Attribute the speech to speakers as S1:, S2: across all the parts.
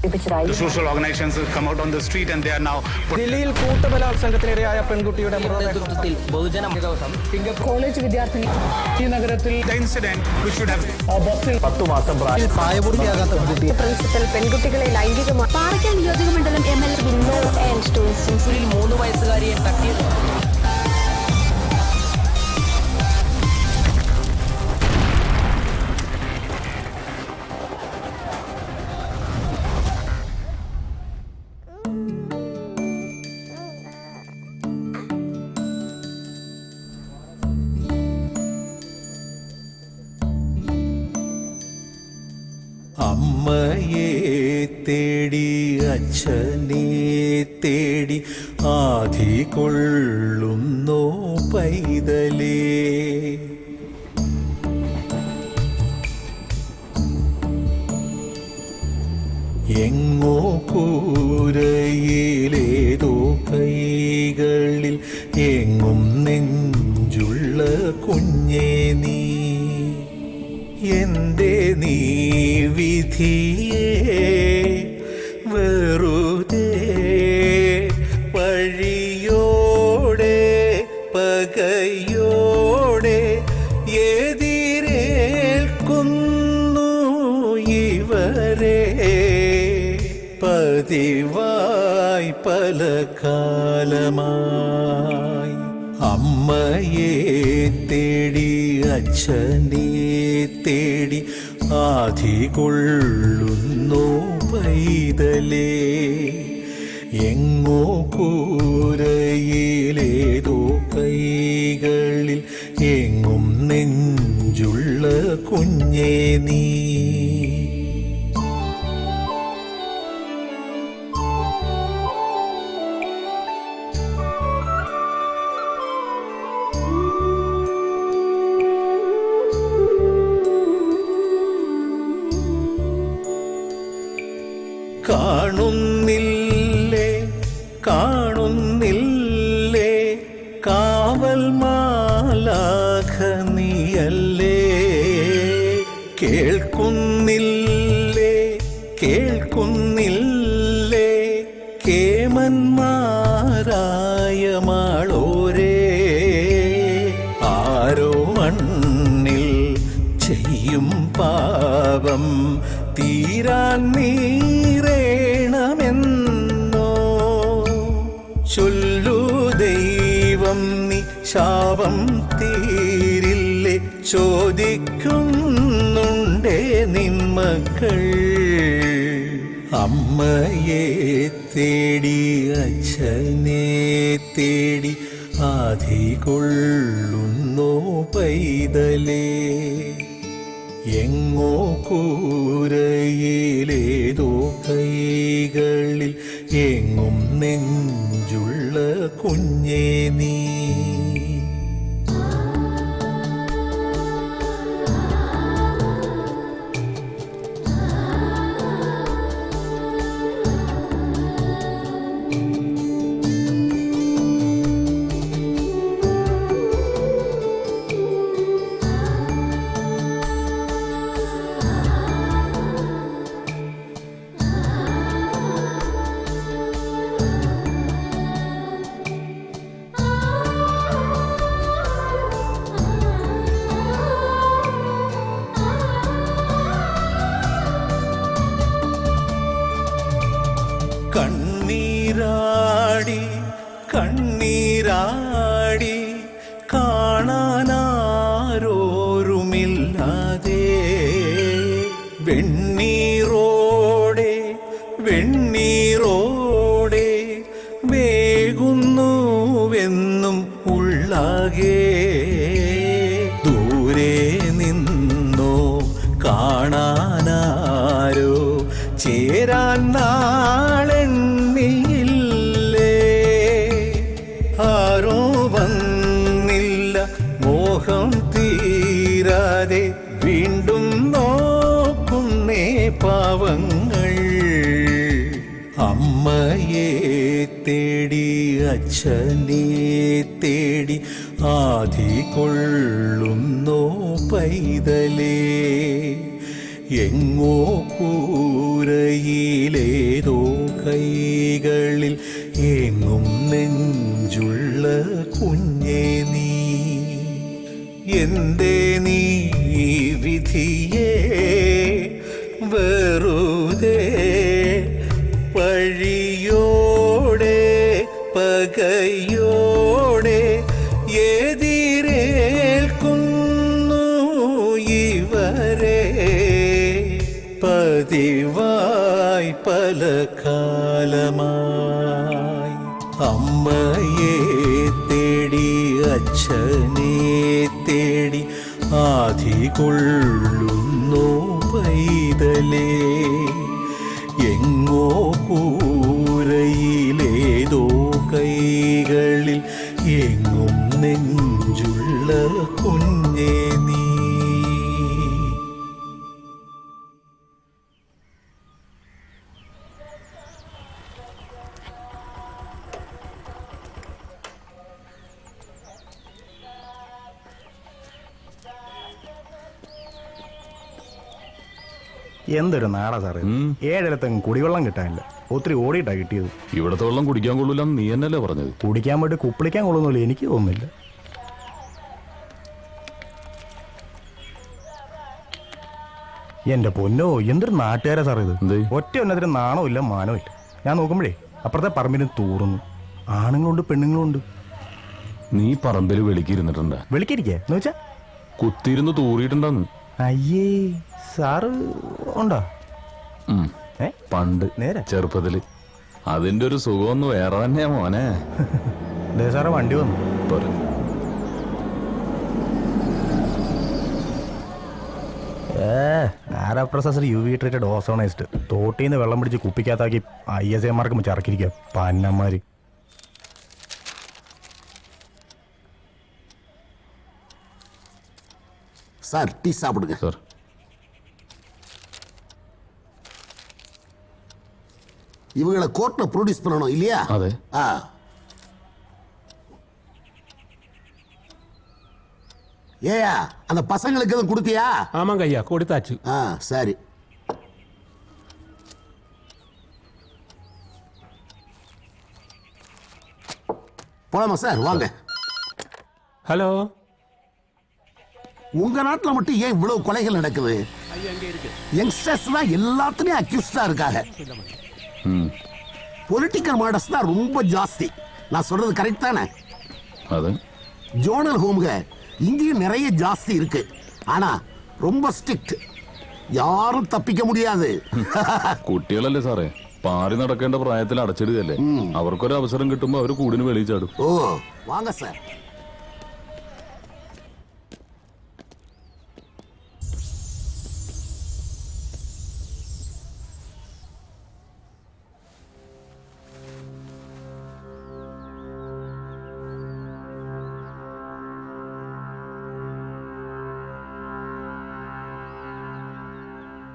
S1: The social organizations have come out on the street and they are now.
S2: ദില്ലിയിൽ കൂട്ടബലാത്സംഗത്തിനിരയായ പെൺകുട്ടിയുടെ
S3: നേതൃത്വത്തിൽ ബഹുജനം
S4: college വിദ്യാർത്ഥിനി ഈ നഗരത്തിൽ
S1: The incident which should have
S4: ബസ്സിൽ
S2: 10 മാസം പ്രായപൂർത്തിയാകാത്ത പെൺകുട്ടി
S5: പ്രിൻസിപ്പൽ പെൺകുട്ടികളെ ലൈംഗികമായി പാറയ്ക്കൽ നിയോജകമണ്ഡലം MLA
S3: 3 വയസ്സുകാരിയെ തട്ടിയത്.
S6: അമ്മയെ തേടി അച്ഛനെ തേടി ആധി കൊള്ളുന്നോ പൈതലേ. എങ്ങോ കൂരയിലേതോ കൈകളിൽ എങ്ങും നെഞ്ചുള്ള കുഞ്ഞേ നീ. എന്റെ നീ വിധിയേ വെറുതെ വഴിയോടെ പകയോടെ എതിരേൽക്കുന്നു ഇവരെ പതിവായി പല കാലമായി. അമ്മയെ തേടി അച്ഛനെ തേടി ആധി കൊള്ളുന്നു പൈതലേ. എങ്ങോ കൂരയിലേതോ കൈകളിൽ എങ്ങും നെഞ്ചുള്ള കുഞ്ഞേ നീ. കാണുന്നില്ലേ കാണുന്നില്ലേ കാവൽ മാലാഖ നീയല്ലേ. കേൾക്കുന്നില്ലേ കേൾക്കുന്നില്ലേ കേമന്മാരായ മാളോരേ. ആരോ മണ്ണിൽ ചെയ്യും പാപം തീരാൻ നീറേണമെന്നോ ചൊല്ലു ദൈവം നീ. ശാപം തീരില്ലേ ചോദിക്കുന്നുണ്ടേ നിന്മക്കൾ. അമ്മയെ തേടി അച്ഛനെ തേടി ആധി കൊള്ളുന്നോ പൈതലേ. എങ്ങോ കൂരയിലേതോ കൈകളിൽ എങ്ങും നെഞ്ചുള്ള കുഞ്ഞേ നീ. കണ്ണീരാടി കണ്ണീരാടി കാണാനാരോരുമില്ലാതെ വെണ്ണീറോടെ വെണ്ണീറോടെ വേകുന്നുവെന്നും ഉള്ളാകെ. ദൂരെ നിന്നോ കാണാനാരോ ചേരാൻ നാളെണ്ണിയില്ലേ. ആരോ വന്നില്ല മോഹം തീരാതെ വീണ്ടും നോക്കുന്നേ പാവങ്ങൾ. അമ്മയെ തേടി അച്ഛനെ തേടി ആധി കൊള്ളുന്നോ പൈതലേ. എങ്ങോ കൂരയിലേതോ കൈകളിൽ എങ്ങും നെഞ്ചുള്ള കുഞ്ഞേ നീ എന്തേ നീ വിധിയേ വെറുതെ പഴിയോടെ പകയോടെ എതിരേൽക്കുന്നു ഇവരെ പതിവായി പല കാലമായി അമ്മയെ തേടി അച്ഛനെ തേടി ആധികൊള്ളുന്നു പൈതലേ എങ്ങോ കൂരയിലേതോ കൈകളിൽ എങ്ങും നെഞ്ചുള്ള കുഞ്ഞേ നീ.
S2: എന്തൊരു നാടാ സാറേ, ഏഴിടത്തെങ്ങും കുടിവെള്ളം കിട്ടാനില്ല. ഒത്തിരി ഓടിയിട്ടാ കിട്ടിയത്.
S7: ഇവിടത്തെ വെള്ളം കുടിക്കാൻ കൊള്ളൂലെന്ന് നീ എന്നല്ലേ പറഞ്ഞത്?
S2: കുടിക്കാൻ വേണ്ടി കുപ്പിളിക്കാൻ കൊള്ളുന്നില്ല, എനിക്ക് തോന്നുന്നില്ല. എന്റെ പൊന്നോ, എന്തൊരു നാട്ടുകാരാ സാറേ ഇത്.
S7: എന്തേ?
S2: ഒറ്റ ഒന്നതിന് നാണോ ഇല്ല മാനോ ഇല്ല. ഞാൻ നോക്കുമ്പോഴേ അപ്പുറത്തെ പറമ്പിന് തൂറുന്നു. ആണുങ്ങളുണ്ട് പെണ്ണുങ്ങളുണ്ട്.
S7: നീ പറമ്പിൽ വെളിക്കിരുന്നിട്ടുണ്ടാ?
S2: വിളിക്കിരിക്കേ എന്ന് വെച്ചാ
S7: കുത്തിയിരുന്ന് തൂറിയിട്ടുണ്ടെന്ന്.
S2: അയ്യേ, സാറ് ഉണ്ടോ?
S7: പണ്ട്
S2: നേരെ
S7: ചെറുപ്പത്തില്. അതിന്റെ ഒരു സുഖമൊന്ന് വേറെ തന്നെയാ മോനെ.
S2: ദേ സാറേ വണ്ടി വന്നു. ആരാ പ്രൊസസർ UV ട്രീറ്റഡ് ഓസോണൈസ്ഡ് തോട്ടീന്ന് വെള്ളം പിടിച്ച് കുപ്പിക്കകത്താക്കി ISAമാർക്ക് ചറക്കിരിക്കുക പന്നമാര്.
S8: சார் டீ சாப்பிடுங்க.
S7: சார்
S8: இவங்களை கோர்ட்ல ப்ரொடியூஸ் பண்ணணும் இல்லையா?
S7: அதே.
S8: ஏயா அந்த பசங்களுக்கு எதுவும் கொடுத்தியா?
S9: ஆமாங்க ஐயா, கொடுத்தாச்சு.
S8: சரி. போலாமா சார்? வாங்க.
S9: ஹலோ.
S8: உங்க நாட்டுல மட்டும் ஏன் இவ்வளவு கொலைகள் நடக்குது? யங்ஸ்டர்ஸ் தான் எல்லாத்துலயும் அக்யூஸ்டா இருக்காங்க. பொலிட்டிக்கல் மர்டர்ஸ் தான் ரொம்ப ஜாஸ்தி. நான் சொல்றது கரெக்ட் தானே?
S7: அது
S8: ஜோனல் ஹோம்க இங்கேயும் நிறைய ஜாஸ்தி இருக்கு. ஆனா ரொம்ப ஸ்ட்ரிக்ட். யாரும் தப்பிக்க முடியாது.
S7: കുട്ടികളല്ലേ സാറേ, പാറി നടക്കേണ്ട പ്രായത്തിൽ അടച്ചിടുകയല്ലേ. അവർക്കൊരു അവസരം കിട്ടുമ്പോ അവര് കൂടിന് വെളിയിൽ ചാടും.
S8: ഓ വാങ്ങ സാർ.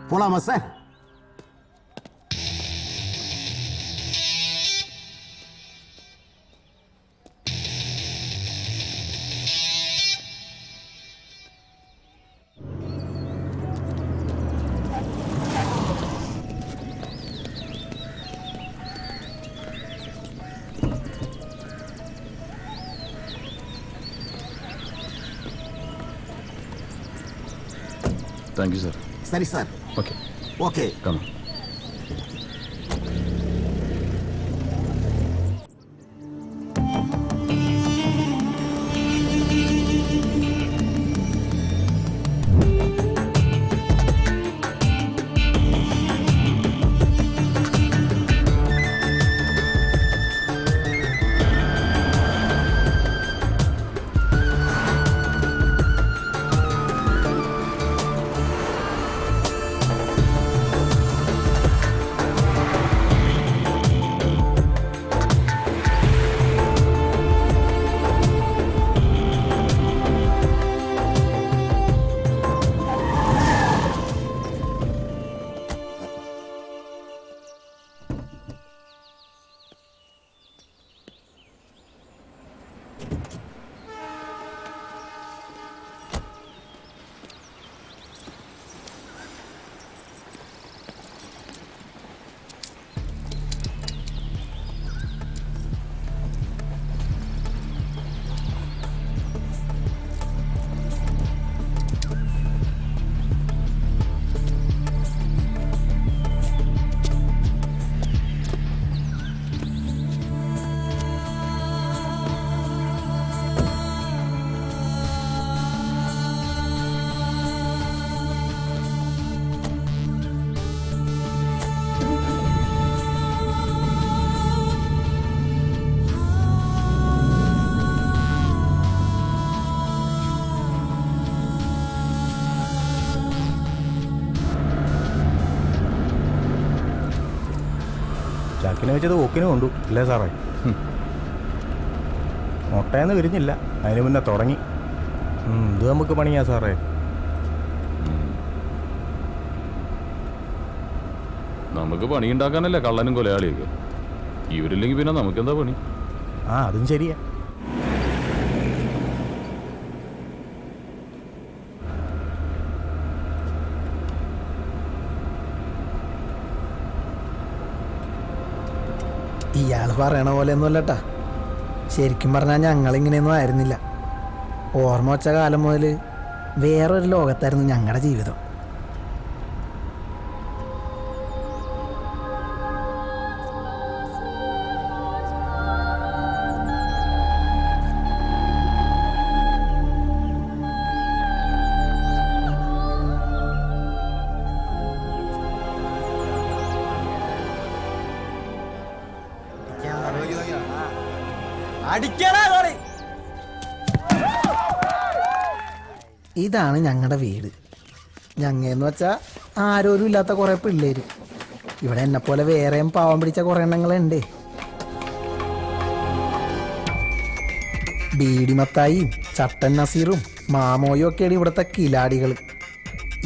S8: போலாமா சார்?
S7: Thank you sir.
S8: சரி சார்.
S7: Okay
S8: okay.
S7: കം.
S2: മൂക്കിന് വെച്ചത് ഓക്കിന് കൊണ്ടു അല്ലേ സാറേ? മുട്ടയെന്ന് വിരിഞ്ഞില്ല, അതിന് മുന്നേ തുടങ്ങി. ഇത് നമുക്ക് പണിയാ സാറേ.
S7: നമുക്ക് പണിയുണ്ടാക്കാനല്ലേ കള്ളനും കൊലയാളിയൊക്കെ. ഇവരില്ലെങ്കിൽ പിന്നെ നമുക്കെന്താ പണി?
S2: അതും ശരിയാ.
S10: ഇയാൾ പറയണ പോലെ ഒന്നുമല്ലട്ടാ. ശരിക്കും പറഞ്ഞാൽ ഞങ്ങളിങ്ങനെയൊന്നും ആയിരുന്നില്ല. ഓർമ്മ വച്ച കാലം മുതൽ വേറൊരു ലോകത്തായിരുന്നു ഞങ്ങളുടെ ജീവിതം. ഇതാണ് ഞങ്ങളുടെ വീട്. ഞങ്ങയെന്ന് വെച്ചാൽ ആരോരും ഇല്ലാത്ത കുറേ പിള്ളേര്. ഇവിടെ എന്നെപ്പോലെ വേറെയും പാവം പിടിച്ച കുറേ എണ്ണങ്ങളുണ്ട്. ബീഡിമത്തായിയും ചട്ടൻ നസീറും മാമോയും ഒക്കെയാണ് ഇവിടുത്തെ കിലാടികൾ.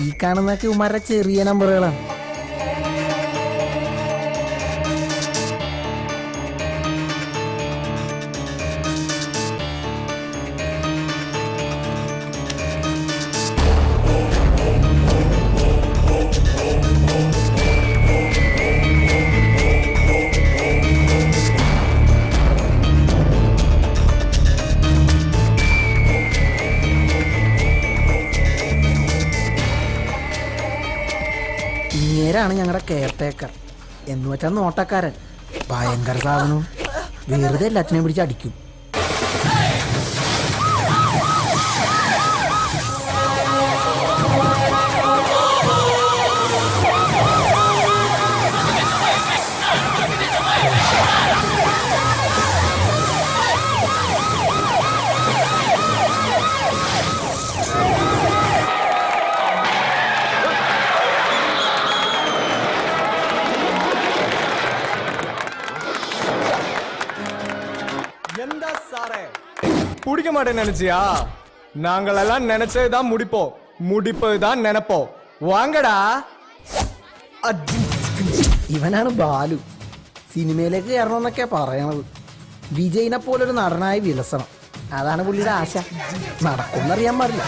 S10: ഈ കാണുന്നൊക്കെ ഉമാരുടെ ചെറിയ നമ്പറുകളാണ്. ഇങ്ങേരാണ് ഞങ്ങളുടെ കെയർടേക്കർ എന്ന് വെച്ചാൽ നോട്ടക്കാരൻ. ഭയങ്കര സാധനവും വെറുതെ എല്ലാത്തിനെയും പിടിച്ച് അടിക്കും.
S11: பிடிக்க மாட்டேன்னு நினைச்சியா? நாங்கள் எல்லாம் நினைச்சதுதான் முடிப்போம், முடிப்பதுதான் நினைப்போம். வாங்கடா.
S10: ഇവനാണ് ബാലു. സിനിമയിലേക്ക് കയറണമെന്നൊക്കെ പറയണത്. വിജയിനെ പോലൊരു നടനായി വിലസണം, അതാണ് പുള്ളിയുടെ ആശ. നടക്കുമെന്നറിയാൻ പാടില്ല.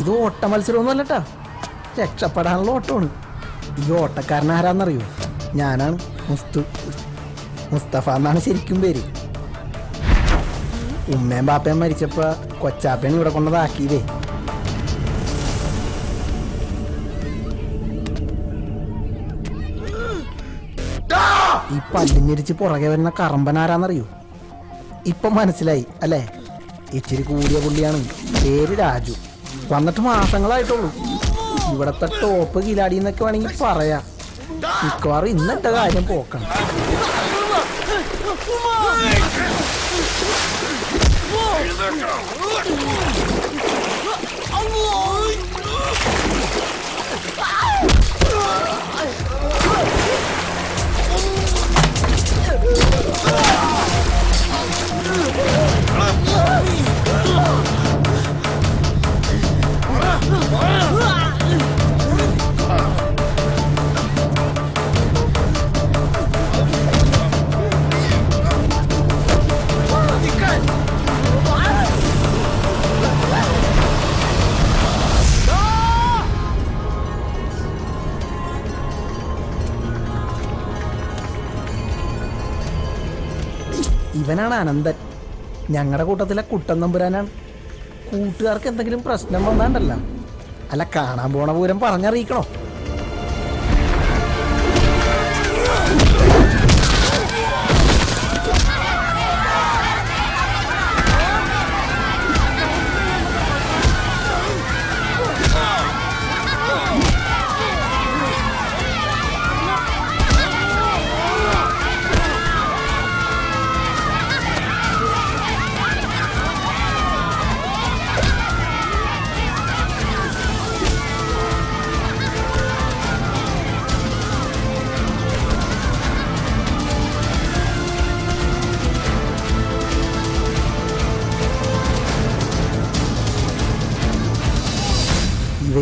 S10: ഇത് ഓട്ട മത്സരമൊന്നും അല്ലട്ടാ, രക്ഷപ്പെടാനുള്ള ഓട്ടമാണ്. ഈ ഓട്ടക്കാരനാരാന്നറിയോ? ഞാനാണ് മുസ്തഫ എന്നാണ് ശരിക്കും പേര്. ഉമ്മയും ബാപ്പയും മരിച്ചപ്പോ കൊച്ചാപ്പയാണ് ഇവിടെ കൊണ്ടതാക്കിയതേ. ഈ പല്ലിഞ്ഞിരിച്ച് പുറകെ വരുന്ന കറമ്പനാരാന്നറിയോ? ഇപ്പൊ മനസ്സിലായി അല്ലേ? ഇച്ചിരി കൂടിയ പുള്ളിയാണ്, പേര് രാജു. വന്നിട്ട് മാസങ്ങളായിട്ടുള്ളൂ. ഇവിടത്തെ ടോപ്പ് കിലാടി എന്നൊക്കെ വേണമെങ്കിൽ പറയാം. മിക്കവാറും ഇന്നത്തെ കാര്യം പോക്കണം. ഇവനാണ് അനന്തൻ, ഞങ്ങളുടെ കൂട്ടത്തിലെ കുട്ടൻ തമ്പുരാനാണ്. കൂട്ടുകാർക്ക് എന്തെങ്കിലും പ്രശ്നം വന്നാണ്ടല്ല, അല്ല കാണാൻ പോണ പൂരം പറഞ്ഞറിയിക്കണോ?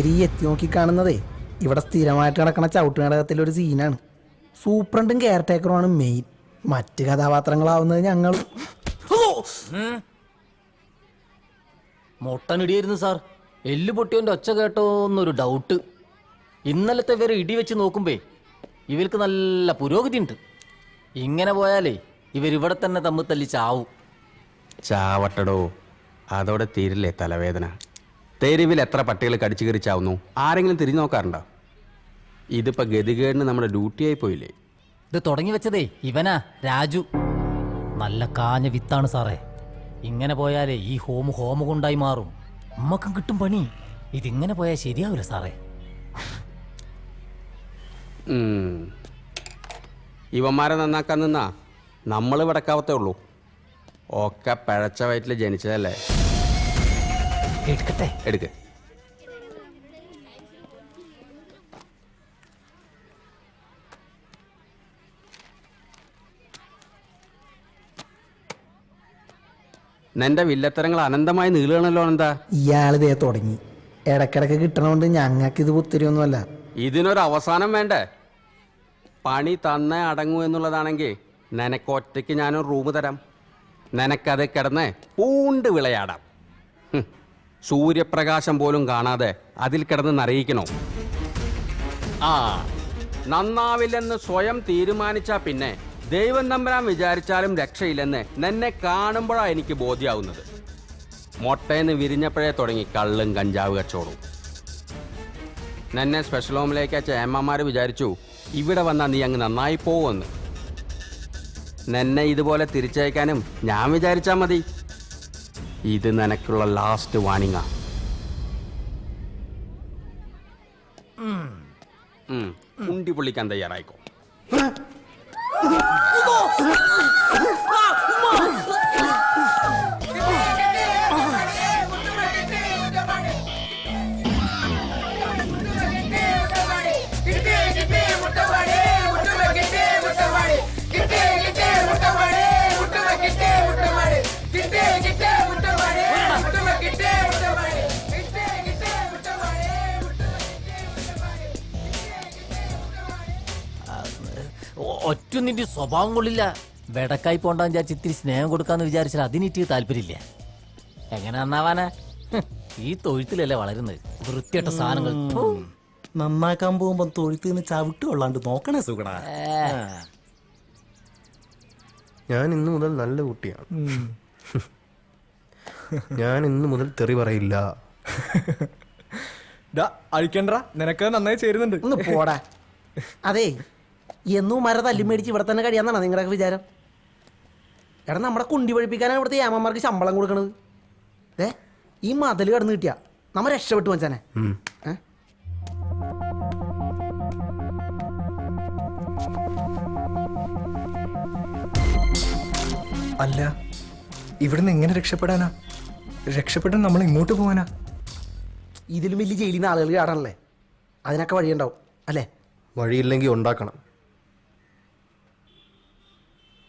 S10: ഇവര് ഈ എത്തി നോക്കി കാണുന്നതേ ഇവിടെ സ്ഥിരമായിട്ട് നടക്കുന്ന ചവിട്ട് നാടകത്തിലൊരു സീനാണ്. സൂപ്രണ്ടും കെയർ ടേക്കറുമാണ് മെയിൻ. മറ്റ് കഥാപാത്രങ്ങളാവുന്നത് ഞങ്ങൾ.
S3: മൊട്ടനിടിയായിരുന്നു സാർ. എല്ല് പൊട്ടിയോന്റെ ഒച്ച കേട്ടോ എന്നൊരു ഡൗട്ട്. ഇന്നലത്തെ വരെ ഇടി വെച്ച് നോക്കുമ്പേ ഇവർക്ക് നല്ല പുരോഗതി ഉണ്ട്. ഇങ്ങനെ പോയാലേ ഇവരിവിടെ തന്നെ തമ്മിൽ തല്ലി ചാവും.
S12: ചാവട്ടടോ, അതോടെ തീരില്ലേ തലവേദന. തെരുവിൽ എത്ര പട്ടികൾ കടിച്ചു കയറിച്ചാവുന്നു, ആരെങ്കിലും തിരിഞ്ഞു നോക്കാറുണ്ടോ? ഇതിപ്പോ ഗതികേടിന് നമ്മുടെ ഡ്യൂട്ടിയായി പോയില്ലേ.
S3: ഇത് തുടങ്ങി വെച്ചതേ ഇവനാ, രാജു. നല്ല കാഞ്ഞ വിത്താണ് സാറേ. ഇങ്ങനെ പോയാലേ ഈ ഹോമ കൊണ്ടായി മാറും. നമ്മക്കും കിട്ടും പണി. ഇതിങ്ങനെ പോയാൽ ശരിയാവില്ല സാറേ.
S12: ഇവന്മാരെ നന്നാക്കാൻ നിന്നാ നമ്മൾ വിടക്കാവത്തേ ഉള്ളൂ. ഒക്കെ പിഴച്ച വയറ്റിൽ ജനിച്ചതല്ലേ.
S3: എടുക്കട്ടെ.
S12: എടുക്ക്. നിന്റെ വില്ലത്തരങ്ങൾ അനന്തമായി നീളുകയാണല്ലോ. എന്താ
S10: ഇയാളിതേ തുടങ്ങി. ഇടക്കിടക്ക് കിട്ടണോണ്ട് ഞങ്ങൾക്ക് ഇത് പുത്തിരിയൊന്നുമല്ല.
S12: ഇതിനൊരു അവസാനം വേണ്ടേ? പണി തന്നേ അടങ്ങൂ എന്നുള്ളതാണെങ്കിൽ നിനക്കൊറ്റയ്ക്ക് ഞാനൊരു റൂം തരാം. നിനക്കത് കിടന്ന് പൂണ്ട് വിളയാടാം. സൂര്യപ്രകാശം പോലും കാണാതെ അതിൽ കിടന്ന് നിറയിക്കണോ? ആ, നന്നാവില്ലെന്ന് സ്വയം തീരുമാനിച്ചാ പിന്നെ ദൈവം തമ്പുരാൻ വിചാരിച്ചാലും രക്ഷയില്ലെന്ന് നിന്നെ കാണുമ്പോഴാണ് എനിക്ക് ബോധ്യമാവുന്നത്. മൊട്ടേന്ന് വിരിഞ്ഞപ്പോഴേ തുടങ്ങി കള്ളും കഞ്ചാവ് കച്ചവടവും. നിന്നെ സ്പെഷ്യൽ ഹോമിലേക്ക് അയച്ച ഏമ്മമാർ വിചാരിച്ചു ഇവിടെ വന്നാൽ നീ അങ്ങ് നന്നായി പോവുമെന്ന്. നിന്നെ ഇതുപോലെ തിരിച്ചയക്കാനും ഞാൻ വിചാരിച്ചാൽ മതി. ഇത് നിനക്കുള്ള ലാസ്റ്റ് വാണിങ്ങാ. ഉണ്ടി പൊള്ളിക്കാൻ തയ്യാറായിക്കോ.
S3: ഒറ്റ നിന്റെ സ്വഭാവം കൊള്ളില്ല. വെടക്കായി പോണ്ടാന്ന് വിചാരിച്ച് ഇത്തിരി സ്നേഹം കൊടുക്കാന്ന് വിചാരിച്ചാൽ അതിനിട്ട് താല്പര്യമില്ല. എങ്ങനെ നന്നാവാനാ? ഈ തൊഴുത്തിലല്ലേ വളരുന്നത്. വൃത്തിയായിട്ട സാധനങ്ങൾ
S6: നന്നാക്കാൻ പോകുമ്പോ തൊഴുത്ത് നിന്ന് ചവിട്ട് കൊള്ളാണ്ട് നോക്കണേ സുഖണ.
S2: ഞാൻ ഇന്നു മുതൽ നല്ല കുട്ടിയാണ്. ഞാൻ ഇന്നു മുതൽ തെറി പറയില്ല.
S11: അഴിക്കണ്ട, നിനക്ക് നന്നായി ചേരുന്നുണ്ട്.
S10: ഒന്ന് പോടാ. അതെ, എന്നും മര തല്ലി മേടിച്ച് ഇവിടെ തന്നെ കഴിയാന്നാണ് നിങ്ങളുടെ വിചാരം? എടാ, നമ്മുടെ കുണ്ടി പഴിപ്പിക്കാനാണ് ഇവിടുത്തെ ഏമ്മമാർക്ക് ശമ്പളം കൊടുക്കണത്. ഈ മതിൽ കടന്നു കിട്ടിയ നമ്മ രക്ഷപ്പെട്ടു വച്ചാനെ.
S11: അല്ല, ഇവിടുന്ന് എങ്ങനെ രക്ഷപ്പെടാനാ? രക്ഷപ്പെട്ടാൻ നമ്മൾ ഇങ്ങോട്ട് പോവാനാ?
S10: ഇതിലും വലിയ ജയിലിൽ നിന്ന് ആളുകൾ ചാടാനല്ലേ? അതിനൊക്കെ വഴിയുണ്ടാവും അല്ലേ?
S2: വഴിയില്ലെങ്കിൽ ഉണ്ടാക്കണം.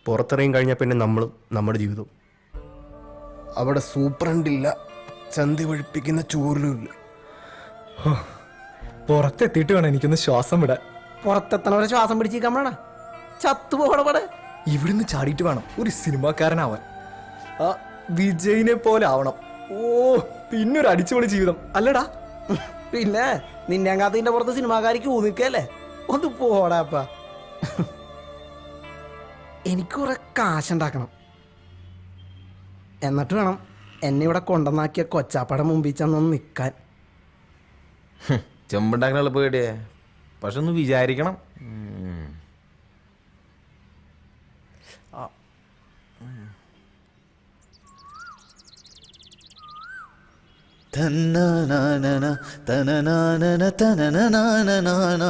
S2: പുറത്തിറങ്ങി കഴിഞ്ഞാൽ പിന്നെ നമ്മളും നമ്മുടെ ജീവിതവും. അവിടെ സൂപ്രണ്ടില്ല, ചന്തി ഒഴിപ്പിക്കുന്ന ചൂരലുമില്ല.
S11: പുറത്തെത്തിയിട്ട് വേണം എനിക്കൊന്ന് ശ്വാസം വിടാൻ.
S10: പുറത്തെത്തണവരെ ശ്വാസം പിടിച്ചിരിക്കാമടാ, ചത്തുപോകടപടെ.
S11: ഇവിടുന്ന് ചാടിയിട്ട് വേണം ഒരു സിനിമാക്കാരനാവാൻ. ആ വിജയിനെ പോലെ ആവണം. ഓ, പിന്നൊരു അടിച്ചുപൊളി ജീവിതം അല്ലടാ.
S10: പിന്നെ നിന്നെ അങ്ങാത്തതിന്റെ പുറത്ത് സിനിമാക്കാരിക്ക് ഊന്നിക്കല്ലേ? ഒന്ന് പോടാപ്പ. എനിക്ക് കുറെ കാശുണ്ടാക്കണം. എന്നിട്ട് വേണം എന്നെ ഇവിടെ കൊണ്ടുവന്നാക്കിയ കൊച്ചാപ്പയുടെ മുമ്പിൽ ചെന്നൊന്ന് നിൽക്കാൻ.
S6: ചെമ്പുണ്ടാക്കണ എളുപ്പടിയേ, പക്ഷെ ഒന്ന് വിചാരിക്കണം.
S12: തന്നനാനന തനനാനന തനനാനനാന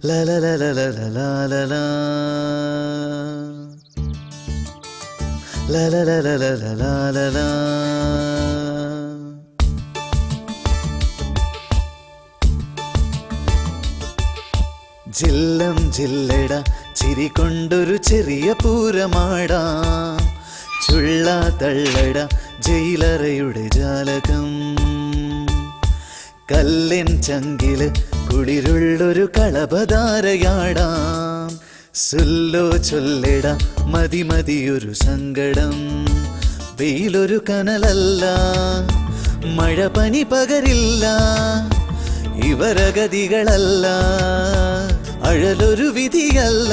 S12: ലലലലലലലല ലലലലലലല. ജില്ലം ജില്ലട ചിരി കൊണ്ടൊരു ചെറിയ പൂരമാടാം. ചുള്ള തള്ളട ജയിലറയുടെ ജാലകം.
S13: കല്ലിൻ ചങ്കില് കുളിരുള്ളൊരു കളഭധാരയാടാം. സുല്ലോ ചൊല്ലിട മതി മതിയൊരു സങ്കടം. വെയിലൊരു കനലല്ല, മഴ പനി പകരില്ല, ഇവരഗതികളല്ല, അഴലൊരു വിധിയല്ല.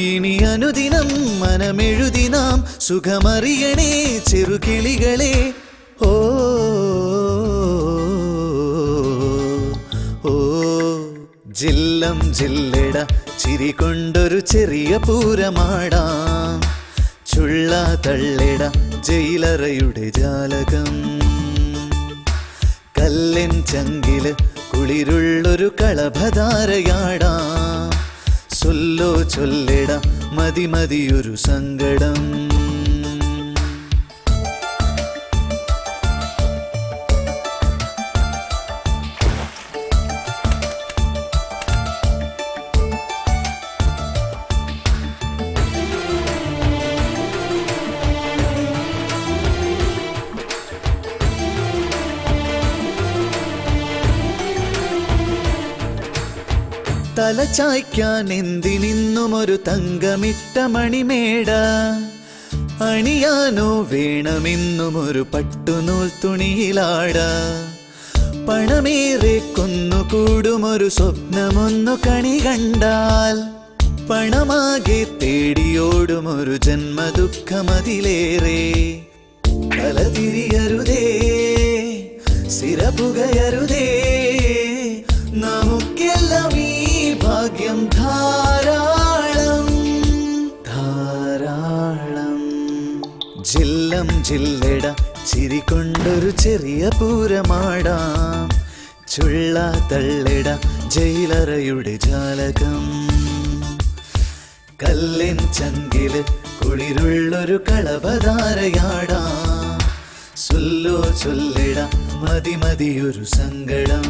S13: ഇനി അനുദിനം മനമെഴുതി നാം സുഖമറിയണേ ചെറുകിളികളെ. ഓ ഓ ജില്ലം ജില്ലട ചിരി കൊണ്ടൊരു ചെറിയ പൂരമാടാം. ചുള്ള തള്ളിട ജയിലറയുടെ ജാലകം. കല്ലിൻ ചങ്കില് കുളിരുള്ളൊരു കളഭധാരയാടാം. സൊല്ലോ ചൊല്ലിട മതി മതിയൊരു സങ്കടം. തലചായ്ക്കാൻ എന്തിനിന്നും ഒരു തങ്കമിട്ട മണിമേട. അണിയാനോ വേണമെന്നും ഒരു പട്ടുനൂൽ തുണിയിലാട. പണമേറെ കൊന്നുകൂടുമൊരു സ്വപ്നമൊന്നു കണി കണ്ടാൽ. പണമാകെ തേടിയോടുമൊരു ജന്മദുഃഖമതിലേറെ. തലതിരിയരുതേ, സിരപുകയരുതേ, നമുക്കെല്ലാം ഈ ഭാഗ്യം ധാരാളം ധാരാളം. ജില്ലം ജില്ലട ചിരി കൊണ്ടൊരു ചെറിയ പൂരമാടാം. ചുള്ള തള്ളിട ജയിലറയുടെ ജാലകം. കല്ലിൻ ചങ്കില് കുളിരുള്ളൊരു കളഭധാരയാടാം. സുല്ലോ ചൊല്ലിട മതി മതിയൊരു സങ്കടം.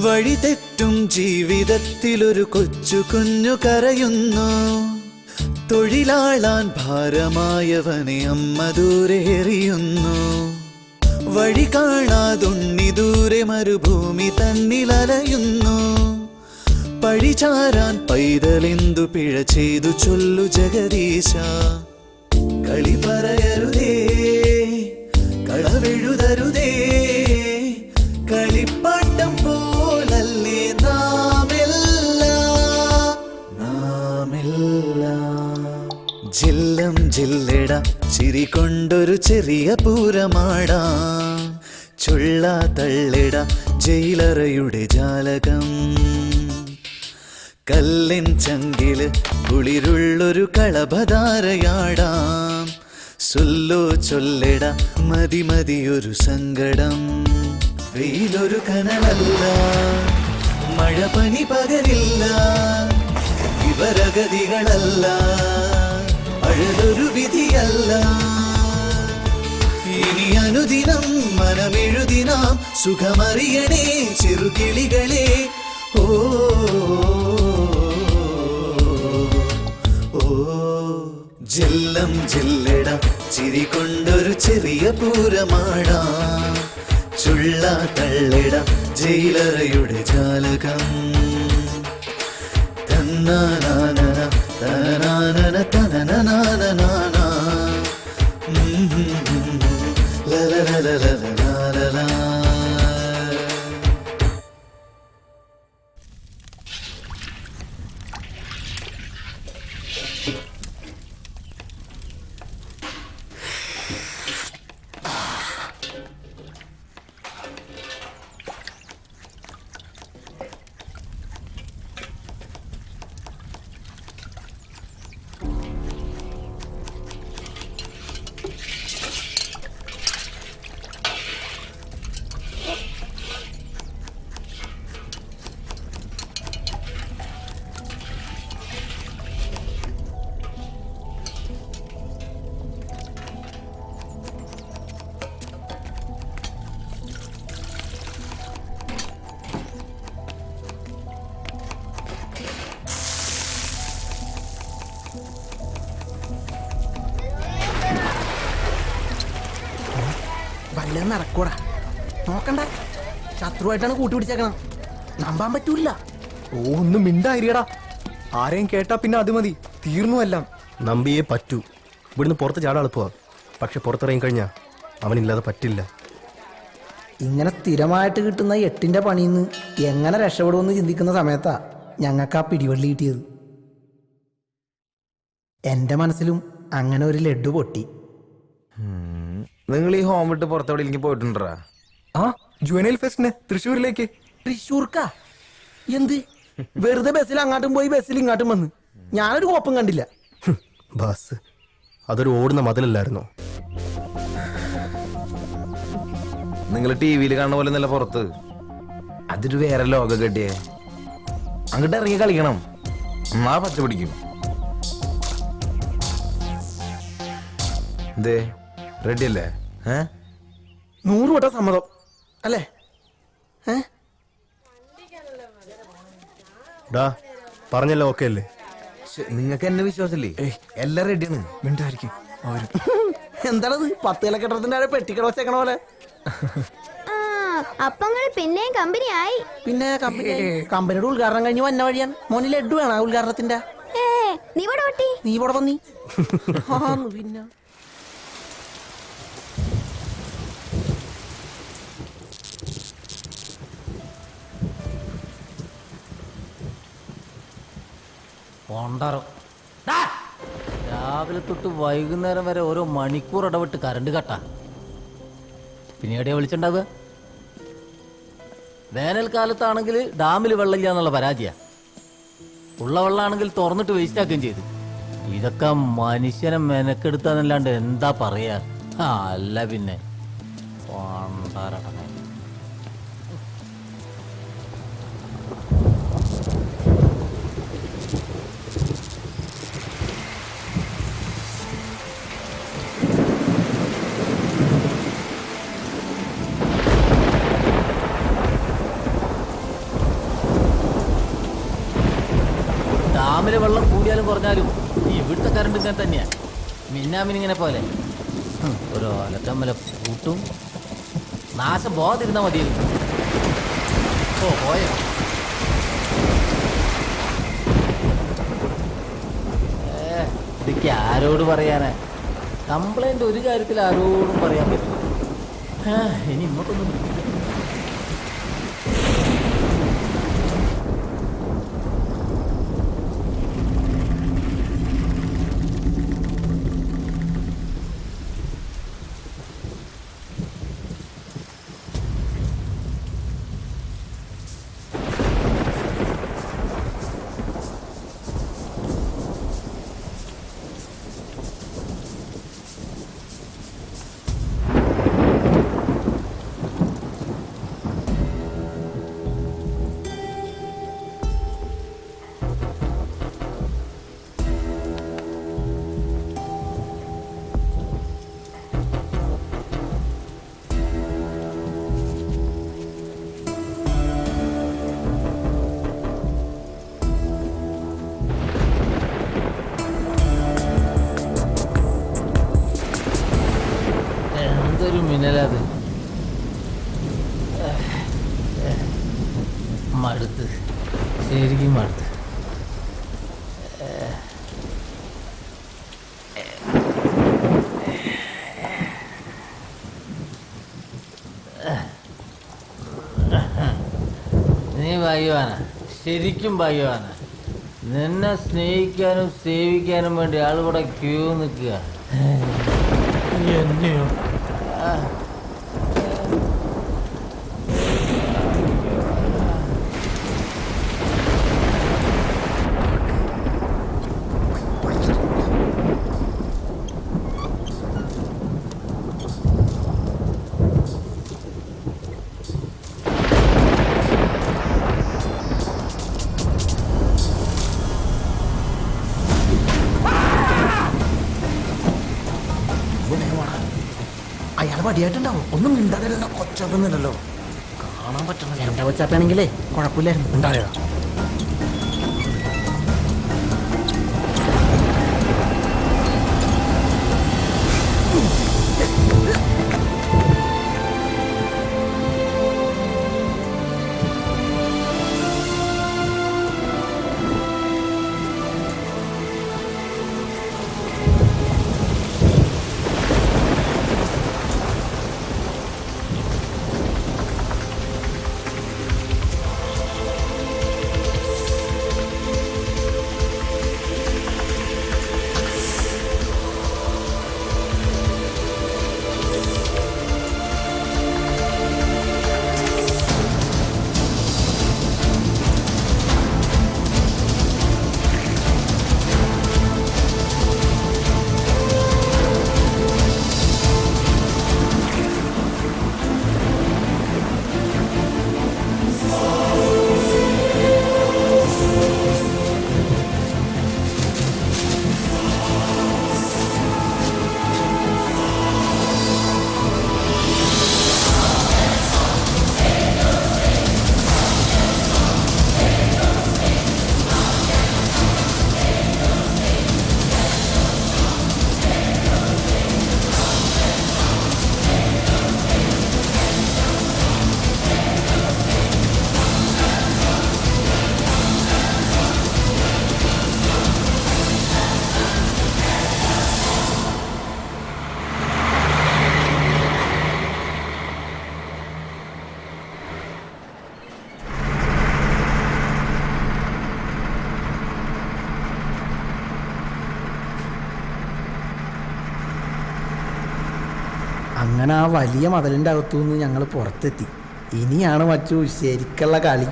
S13: വഴി തെറ്റും ജീവിതത്തിലൊരു കൊച്ചു കുഞ്ഞു കരയുന്നു. തൊഴിലാളാൻ ഭാരമായവനെ അമ്മ ദൂരെ എറിയുന്നു. വഴി കാണാതുണ്ണി ദൂരെ മരുഭൂമി തന്നിലലയുന്നു. പഴിചാരാൻ പൈതലെന്തു പിഴ ചെയ്തു ചൊല്ലു ജഗദീശ. കളി പറയരുതേ, കളവെഴുതരുതേ, കളിപ്പാട്ടം പോലല്ലേ നാമെല്ലാം. ജില്ലം ജില്ലട ചിരി കൊണ്ടൊരു ചെറിയ പൂരമാടാം. ചുള്ള തള്ളിട ജയിലറയുടെ ജാലകം. കല്ലിൻ ചങ്കില് കുളിരുള്ളൊരു കളഭധാരയാടാം. സുല്ലോ ചൊല്ലിട മതി മതിയൊരു സങ്കടം. വെയിലൊരു കനലല്ല, മഴ പനി പകരില്ല, ഇവരഗതികളല്ല, അഴലൊരു വിധിയല്ല. ഇനി അനുദിനം മനമെഴുതി നാം സുഖമറിയണേ ചെറുകിളികളെ. ഓ ഓ ജില്ലം ജില്ലട ചിരി കൊണ്ടൊരു ചെറിയ പൂരമാടാം. ചുള്ള തള്ളിട ജയിലറയുടെ ജാലകം. തന്നാനാന തനാനന തനനാന ലലലലലലലല.
S10: വല്ലതും നടക്കൂടാ. നോക്കണ്ട, ശത്രുവായിട്ടാണ് കൂട്ടുപിടിച്ചേക്കണം. നമ്പാൻ പറ്റൂല.
S11: ഓ ഒന്നും മിണ്ടായിരിക്കടാ. ആരെയും കേട്ടാ പിന്നെ അത് മതി, തീർന്നു എല്ലാം.
S2: നമ്പിയേ പറ്റൂ. ഇവിടുന്ന് പുറത്ത് ചാടാൻ എളുപ്പമാ, പക്ഷെ പുറത്തിറങ്ങി കഴിഞ്ഞാ അവനില്ലാതെ പറ്റില്ല.
S10: ഇങ്ങനെ സ്ഥിരമായിട്ട് കിട്ടുന്ന 8ന്റെ പണിയിൽ നിന്ന് എങ്ങനെ രക്ഷപ്പെടുമെന്ന് ചിന്തിക്കുന്ന സമയത്താ ഞങ്ങൾക്ക് ആ പിടിവള്ളി കിട്ടിയത്. എൻ്റെ മനസ്സിലും അങ്ങനെ ഒരു ലഡ്ഡു പൊട്ടി.
S11: നിങ്ങൾ ഈ ഹോം വിട്ട് പുറത്തെവിടെയെങ്കിലും പോയിട്ടുണ്ടാ? ആ, ജുവനൈൽ ഫെസ്റ്റിന് തൃശ്ശൂരിലേക്ക്.
S10: തൃശ്ശൂർക്കാ? എന്ത് വെറുതെ ബസ്സിൽ അങ്ങോട്ടും പോയി ബസ്സിൽ ഇങ്ങോട്ടും വന്ന് ഞാനൊരു കോപ്പം കണ്ടില്ല.
S2: ബസ് അതൊരു ഓടുന്ന മതിലല്ലായിരുന്നോ?
S11: നിങ്ങൾ ടി വിയിൽ കാണുന്ന പോലെ നല്ല പുറത്ത് അതൊരു വേറെ ലോകം കെട്ടിയേ. അങ്ങോട്ട് ഇറങ്ങി കളിക്കണം, ആ പച്ച പിടിക്കും. എന്തേ റെഡി അല്ലേ?
S10: 100 വട്ടം സമ്മതം അല്ലേ?
S2: ഡാ പറഞ്ഞല്ലോ, ഓക്കെ അല്ലേ?
S11: നിങ്ങൾക്ക് എന്നെ വിശ്വാസമില്ലേ? എല്ലാം റെഡിയാണ്. മിണ്ടായിരിക്കും അവരും.
S10: എന്താണത് 10 കിലക്കെട്ടത്തിന്റെ പെട്ടിക്കട വെച്ചേക്കണ പോലെ?
S5: അപ്പങ്ങൾ പിന്നെയും കമ്പനി ആയി.
S10: പിന്നെ കമ്പനിയുടെ ഉദ്ഘാടനം കഴിഞ്ഞ് വന്ന വഴിയാണ്. മോനിൽ ലഡ്ഡു വേണ ഉദ്ഘാടനത്തിന്റെ?
S5: നീ
S10: ഇവിടെ വന്നി പിന്നെ
S3: പോണ്ടറോ രാവിലെ തൊട്ട് വൈകുന്നേരം വരെ ഓരോ മണിക്കൂർ ഇടവിട്ട് കറണ്ട് കട്ടാ. പിന്നെ എവിടെയാ വിളിച്ചിട്ടുണ്ടാവുക? വേനൽക്കാലത്താണെങ്കിൽ ഡാമിൽ വെള്ളമില്ല എന്നുള്ള പരാതിയാ. ഉള്ള വെള്ളമാണെങ്കിൽ തുറന്നിട്ട് വേസ്റ്റ് ആക്കുകയും ചെയ്തു. ഇതൊക്കെ മനുഷ്യനെ മെനക്കെടുത്താന്നല്ലാണ്ട് എന്താ പറയാ? അല്ല പിന്നെ പോണ്ടറട ഡാമിലെ വെള്ളം കൂടിയാലും കുറഞ്ഞാലും ഇവിടുത്തെ കറണ്ട് ഇങ്ങനെ തന്നെയാ. മിന്നാമിനിങ്ങനെ പോലെ ഓരോ അലക്കമ്മല കൂട്ടും. നാശം പോകാതിരുന്നാ മതിയായിരുന്നു. ഓ പോയോ? ഇതൊക്കെ ആരോട് പറയാനാ? കംപ്ലൈന്റ് ഒരു കാര്യത്തിൽ ആരോടും പറയാൻ പറ്റും. ഇനി ഇങ്ങോട്ടൊന്നും പിടിക്കില്ല. എന്തൊരു മിന്നലത്! മടുത്ത്, ശരിക്കും മടുത്ത്. നീ ഭാഗ്യവാനാ, ശരിക്കും ഭാഗ്യവാനാ. നിന്നെ സ്നേഹിക്കാനും സേവിക്കാനും വേണ്ടി ആളിവിടെ ക്യൂ നിൽക്കുക. എന്നെയോ?
S10: അയാൾ പടിയായിട്ടുണ്ടാവും. ഒന്നും മിണ്ടാതെ കൊച്ചൊന്നുമില്ലല്ലോ, കാണാൻ പറ്റണം. എന്റെ കൊച്ചാപ്പാണെങ്കിലേ കുഴപ്പമില്ലായിരുന്നു. ഉണ്ടായോ? അങ്ങനെ ആ വലിയ മതിലിൻ്റെ അകത്തുനിന്ന് ഞങ്ങൾ പുറത്തെത്തി. ഇനിയാണ് മച്ചു ശരിക്കുള്ള കളി.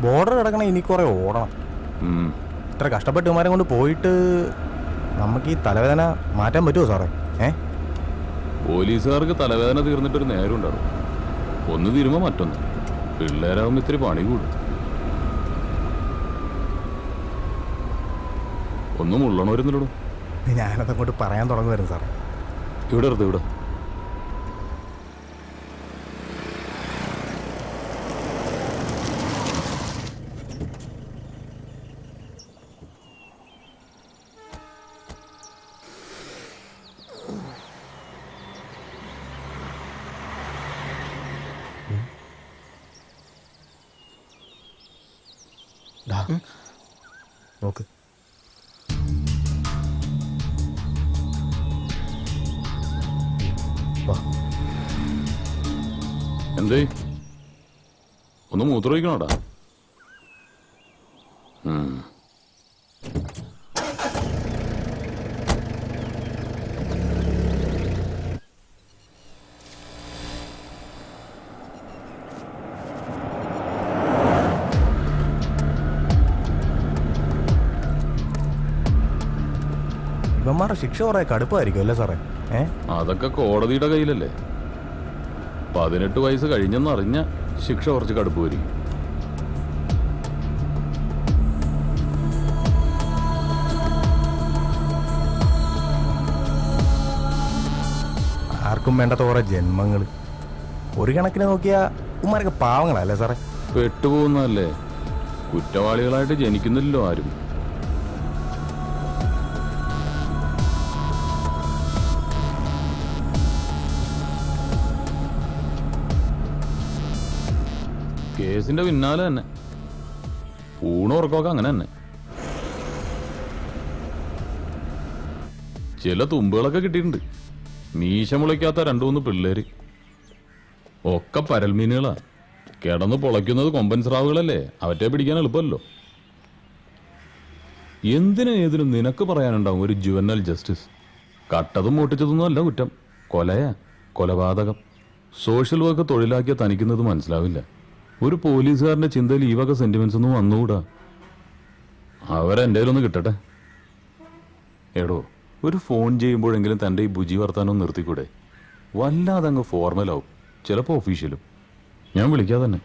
S2: ബോർഡർ കിടക്കണ ഇനി കുറെ ഓടണം. ഇത്ര കഷ്ടപ്പെട്ട് ഇമാരെ കൊണ്ട് പോയിട്ട് നമുക്ക് ഈ തലവേദന മാറ്റാൻ പറ്റുമോ സാറേ?
S7: പോലീസുകാർക്ക് തലവേദന തീർന്നിട്ടൊരു നേരം ഉണ്ടാവും. ഒന്ന് തീരുമ്പോ മറ്റൊന്ന്. പിള്ളേരാകുമ്പോ ഇത്തിരി പണി കൂടും. ഒന്നും ഉള്ളണവരുന്നില്ലടോ.
S2: ഞാനതങ്ങോട്ട് പറയാൻ തുടങ്ങുമായിരുന്നു സാറേ.
S7: ഇവിടെ എടുത്ത് ഇവിടെ.
S2: നോക്ക്.
S7: എന്തേ ഒന്ന് മൂത്രമൊഴിക്കണോടാ?
S2: ഇവന്മാരുടെ ശിക്ഷ കുറെ കടുപ്പമായിരിക്കും അല്ലേ സാറേ?
S7: അതൊക്കെ കോടതിയുടെ കയ്യിലല്ലേ. 18 വയസ്സ് കഴിഞ്ഞെന്നറിഞ്ഞ ശിക്ഷ കുറച്ച് കടുപ്പ് വരും.
S2: ആർക്കും വേണ്ടാത്ത കുറെ ജന്മങ്ങൾ. ഒരു കണക്കിന് നോക്കിയാ ഉമ്മാരൊക്കെ പാവങ്ങളല്ലേ സാറേ?
S7: പെട്ടുപോകുന്നതല്ലേ. കുറ്റവാളികളായിട്ട് ജനിക്കുന്നില്ലല്ലോ ആരും. കേസിന്റെ പിന്നാലെ തന്നെ ഊണുറക്കമൊക്കെ അങ്ങനെ തന്നെ. ചില തുമ്പുകളൊക്കെ കിട്ടിയിട്ടുണ്ട്. മീശ മുളയ്ക്കാത്ത 2-3 പിള്ളേര്. ഒക്കെ പരൽമീനുകളാ. കിടന്ന് പൊളയ്ക്കുന്നത് കൊമ്പൻ സ്രാവുകളല്ലേ. അവറ്റെ പിടിക്കാൻ എളുപ്പമല്ലോ. എന്തിനും ഏതിനും നിനക്ക് പറയാനുണ്ടാവും ഒരു ജുവനൽ ജസ്റ്റിസ്. കട്ടതും മൂട്ടിച്ചതൊന്നും അല്ല കുറ്റം. കൊലയാ, കൊലപാതകം. സോഷ്യൽ വർക്ക് തൊഴിലാക്കിയ തനിക്കുന്നത് മനസ്സിലാവില്ല. ഒരു പോലീസുകാരൻ്റെ ചിന്തയിൽ ഈ വക സെന്റിമെന്റ്സ് ഒന്നും വന്നുകൂടാ. അവരെൻ്റെ ഒന്ന് കിട്ടട്ടെ. എടോ, ഒരു ഫോൺ ചെയ്യുമ്പോഴെങ്കിലും തൻ്റെ ഈ ബുജി വർത്താനം നിർത്തിക്കൂടെ? വല്ലാതെ അങ്ങ് ഫോർമലാവും, ചിലപ്പോൾ ഒഫീഷ്യലും. ഞാൻ വിളിക്കാതെ തന്നെ.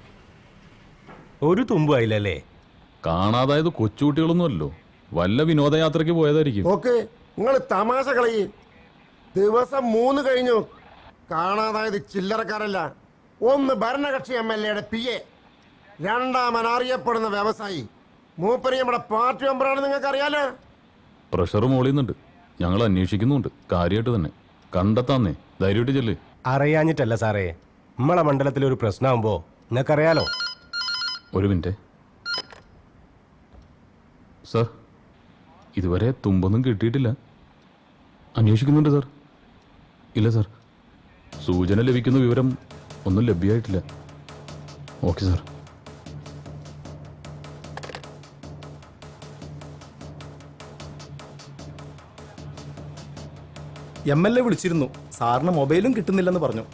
S9: ഒരു തുമ്പ് ആയില്ലല്ലേ?
S7: കാണാതായത് കൊച്ചുകുട്ടികളൊന്നുമല്ലോ. വല്ല വിനോദയാത്രയ്ക്ക് പോയതായിരിക്കും.
S8: ഓക്കെ, നിങ്ങൾ തമാശ കളയി. ദിവസം 3 കഴിഞ്ഞു. കാണാതായത് ചില്ലറക്കാരല്ല. ഒന്ന് ഭരണകക്ഷി MLA PA, രണ്ടാമൻ അറിയപ്പെടുന്ന വ്യവസായി. മൂപ്പര് നമ്മുടെ പാർട്ടി മെമ്പറാണ്. നിങ്ങൾക്ക് അറിയാലോ.
S7: പ്രഷർ മോളിയുന്നുണ്ട്. ഞങ്ങൾ അന്വേഷിക്കുന്നുണ്ട്. കാര്യമായിട്ട് തന്നെ കണ്ടെത്താന്നേ. ധൈര്യമായിട്ട് ചെല്ല്.
S9: അറിയാഞ്ഞിട്ടല്ല സാറേ, നമ്മളെ മണ്ഡലത്തിലൊരു പ്രശ്നമാകുമ്പോ നിങ്ങൾക്കറിയാലോ.
S7: ഒരു മിനിറ്റ് സാർ. ഇതുവരെ തുമ്പൊന്നും കിട്ടിയിട്ടില്ല. അന്വേഷിക്കുന്നുണ്ട് സാർ. ഇല്ല സാർ, സൂചന ലഭിക്കുന്ന വിവരം ഒന്നും ലഭ്യമായിട്ടില്ല. Okay sir.
S6: MLA വിളിച്ചിരുന്നു. സാറിന് മൊബൈലും കിട്ടുന്നില്ലെന്ന് പറഞ്ഞു.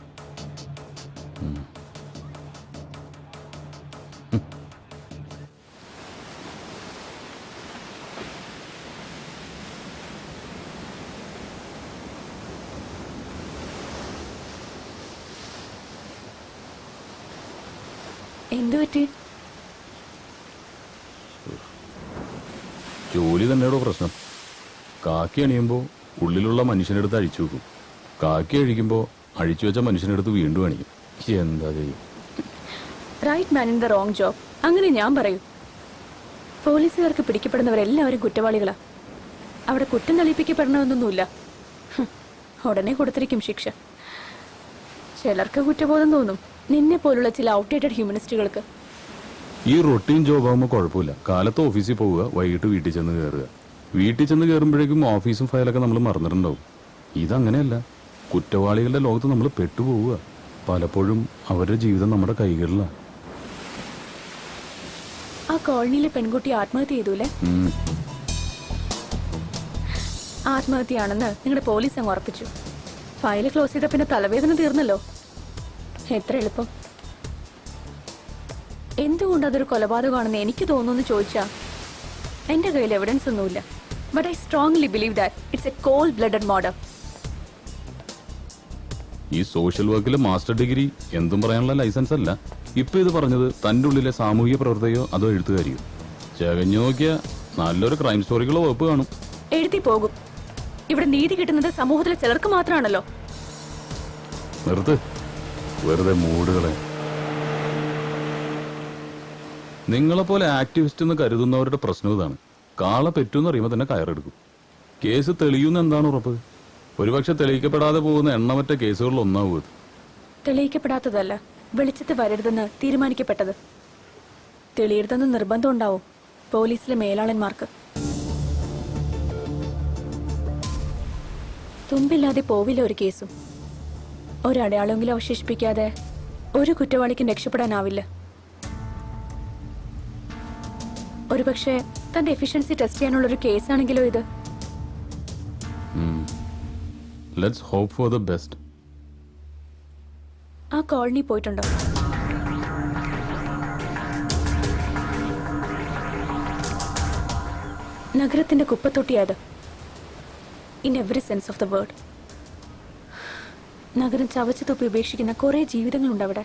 S5: എന്തു പറ്റി?
S7: ജോലി തന്നെയാണോ പ്രശ്നം? കാക്കി അണിയുമ്പോൾ ഉള്ളിലുള്ള മനുഷ്യനെടുത്ത് അഴിച്ചു വെക്കും. കാക്കി അഴിക്കുമ്പോൾ അഴിച്ചു വെച്ച മനുഷ്യനെടുത്ത് വീണ്ടും അണിയും. എന്താ ചെയ്യും?
S5: Right man in the wrong job. അങ്ങനെ ഞാൻ പറയൂ. പോലീസുകാർക്ക് പിടിക്കപ്പെടുന്നവരെല്ലാവരും കുറ്റവാളികളാ. അവിടെ കുറ്റം തെളിയിപ്പിക്കപ്പെടണമെന്നൊന്നുമില്ല. ഉടനെ കൊടുത്തിരിക്കും ശിക്ഷ. ചിലർക്ക് കുറ്റബോധം തോന്നും, നിന്നെ പോലുള്ള ചില ഔട്ട്ഡേറ്റഡ് ഹ്യൂമനിസ്റ്റുകൾക്ക്.
S7: ഈ റൊട്ടീൻ ജോബാകുമ്പോൾ കുഴപ്പമില്ല. കാലത്ത് ഓഫീസിൽ പോവുക, വൈകിട്ട് വീട്ടിൽ ചെന്ന് കയറുക. വീട്ടിൽ ചെന്ന് കയറുമ്പോഴേക്കും ഓഫീസും ഫയലൊക്കെ നമ്മൾ മറന്നിട്ടുണ്ടാവും. ഇതങ്ങനെയല്ല. കുറ്റവാളികളുടെ ലോകത്ത് നമ്മൾ പെട്ടുപോവുക. പലപ്പോഴും അവരുടെ ജീവിതം നമ്മുടെ കൈകളിലാണ്.
S5: കോളനിയിലെ പെൺകുട്ടി ആത്മഹത്യ ചെയ്തൂലേ? ആത്മഹത്യയാണെന്ന് നിങ്ങളുടെ പോലീസ് അങ്ങ് ഉറപ്പിച്ചു. ഫയൽ ക്ലോസ് ചെയ്ത പിന്നെ തലവേദന തീർന്നല്ലോ. എത്ര എളുപ്പം. എന്തുകൊണ്ട് അതൊരു കൊലപാതകമാണെന്ന് എനിക്ക് തോന്നുന്നു ചോദിച്ചാ എന്റെ കയ്യിൽ എവിഡൻസ് ഒന്നുമില്ല. But I strongly believe that it's a cold blooded murder.
S7: ഈ സോഷ്യൽ വർക്കിലെ മാസ്റ്റർ ഡിഗ്രി എന്തും പറയാനുള്ള ലൈസൻസ് അല്ല. ഇപ്പൊ ഇത് പറഞ്ഞത് തന്റെ ഉള്ളിലെ സാമൂഹിക പ്രവർത്തകയോ അതോ എഴുത്തുകാരിയോ? ചകഞ്ഞു നോക്കിയ നല്ലൊരു ക്രൈം സ്റ്റോറികളോ വകുപ്പ് കാണും.
S5: എഴുതി പോകും. ഇവിടെ നീതി കിട്ടുന്നത് സമൂഹത്തിലെ ചിലർക്ക് മാത്രമാണല്ലോ.
S7: നിർത്ത്, വെറുതെ മൂടുകളെ. നിങ്ങളെപ്പോലെ ആക്ടിവിസ്റ്റ് എന്ന് കരുതുന്നവരുടെ പ്രശ്നം ഇതാണ്. കാള പെറ്റൂന്ന് അറിയുമ്പോൾ തന്നെ കയറെടുക്കും. കേസ് തെളിയുന്ന എന്താണ് ഉറപ്പ്? ഒരുപക്ഷെ തെളിയിക്കപ്പെടാതെ പോകുന്ന എണ്ണമറ്റ കേസുകളിൽ ഒന്നാവും ഇത്.
S5: തെളിയിക്കപ്പെടാത്തതല്ല, വെളിച്ചത്ത് വരരുതെന്ന് തീരുമാനിക്കപ്പെട്ടത്. തെളിയരുതെന്ന് നിർബന്ധം ഉണ്ടാവും പോലീസിലെ മേലാളന്മാർക്ക്. തുമ്പില്ലാതെ പോവില്ല ഒരു കേസും. ഒരടയാളെങ്കിലും അവശേഷിപ്പിക്കാതെ ഒരു കുറ്റവാളിക്കും രക്ഷപ്പെടാനാവില്ല. ഒരുപക്ഷെ തന്റെ എഫിഷ്യൻസി ടെസ്റ്റ് ചെയ്യാനുള്ളൊരു കേസാണെങ്കിലോ ഇത്.
S7: Let's hope for the best.
S5: ആ കോളനി പോയിട്ടുണ്ടോ? നഗരത്തിന്റെ കുപ്പത്തൊട്ടിയത്. In every sense of the word. നഗരം ചവച്ചു തുപ്പി ഉപേക്ഷിക്കുന്ന കുറെ ജീവിതങ്ങളുണ്ട് അവിടെ.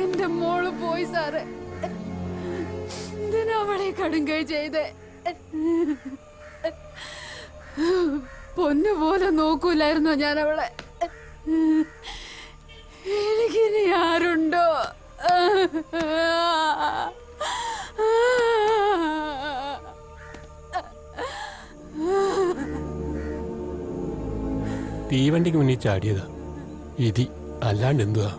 S14: എന്റെ മോള് പോയി സാറേ. എന്തിനാവളെ കടുങ്കൈ ചെയ്തേ? പൊന്നുപോലെ നോക്കൂലായിരുന്നോ ഞാൻ അവളെ? എനിക്കിനി ആരുണ്ടോ?
S15: തീവണ്ടിക്ക് മുന്നിൽ ചാടിയതാ ഇതി, അല്ലാണ്ട് എന്തുവാ?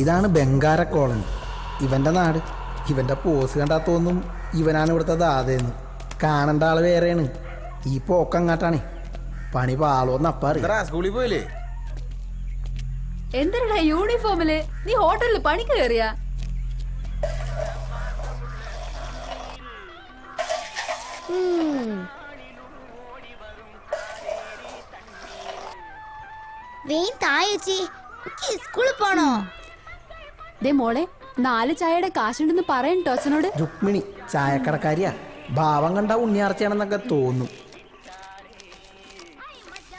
S10: ഇതാണ് ബംഗാര കോളനി. ഇവന്റെ നാട്. ഇവന്റെ പോസ് കണ്ടാത്തൊന്നും ഇവനാണ് ഇവിടുത്തെ ദാതയെന്ന്. കാണേണ്ട ആള് വേറെയാണ്. ഈ പോക്കങ്ങാട്ടാണ്. പണി പാളോന്ന് അപ്പറി.
S11: സ്കൂളിൽ പോയില്ലേ?
S14: എന്തിനാ യൂണിഫോമില്? നീ ഹോട്ടലിൽ പണിക്ക് കയറിയാ? സ്കൂളിൽ പോണോ? ദേ മോളെ, 4 ചായയുടെ കാശുണ്ടെന്ന് പറയണ്ടോ അച്ഛനോട്?
S10: രുക്മിണി ചായക്കടക്കാരിയാ, ഭാവം കണ്ട ഉണ്ണിയാർച്ചയാണെന്നൊക്കെ തോന്നും.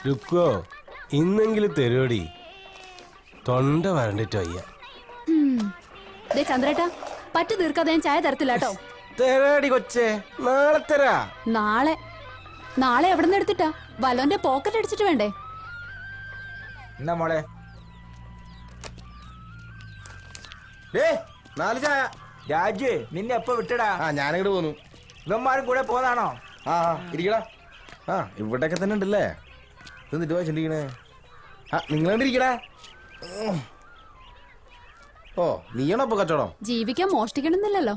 S9: രുക്കോ ഇന്നെങ്കിലും തരുവടി, തൊണ്ട വരണ്ടിട്ട് വയ്യ.
S14: ദേ ചന്ദ്രേട്ടാ, പറ്റു തീർക്കാതെ ഞാൻ ചായ തരത്തില്ല കേട്ടോ.
S9: തരാടി കൊച്ചേ, നാളെ തരാ.
S14: നാളെ എവിടെ നിന്ന് എടുത്തിട്ടാ? വലോന്റെ പോക്കറ്റ് അടിച്ചിട്ട് വേണ്ടേ?
S11: എന്നാ മോളെ 4 ചായ. രാജു നിന്നെ എപ്പോ വിട്ടടാ? ഞാനിങ്ങോട്ട് പോന്നു. ഇവന്മാരും കൂടെ പോന്നാണോ? ഇരിക്കടാ. ഇവിടെയൊക്കെ തന്നെ ഉണ്ടല്ലേ. എന്നിട്ട് വായിച്ചിരിക്കണേ. നിങ്ങളിരിക്കടാ. ഓ നീയാണോ ഇപ്പൊ കച്ചവടം?
S14: ജീവിക്കാൻ മോഷ്ടിക്കണമെന്നില്ലല്ലോ.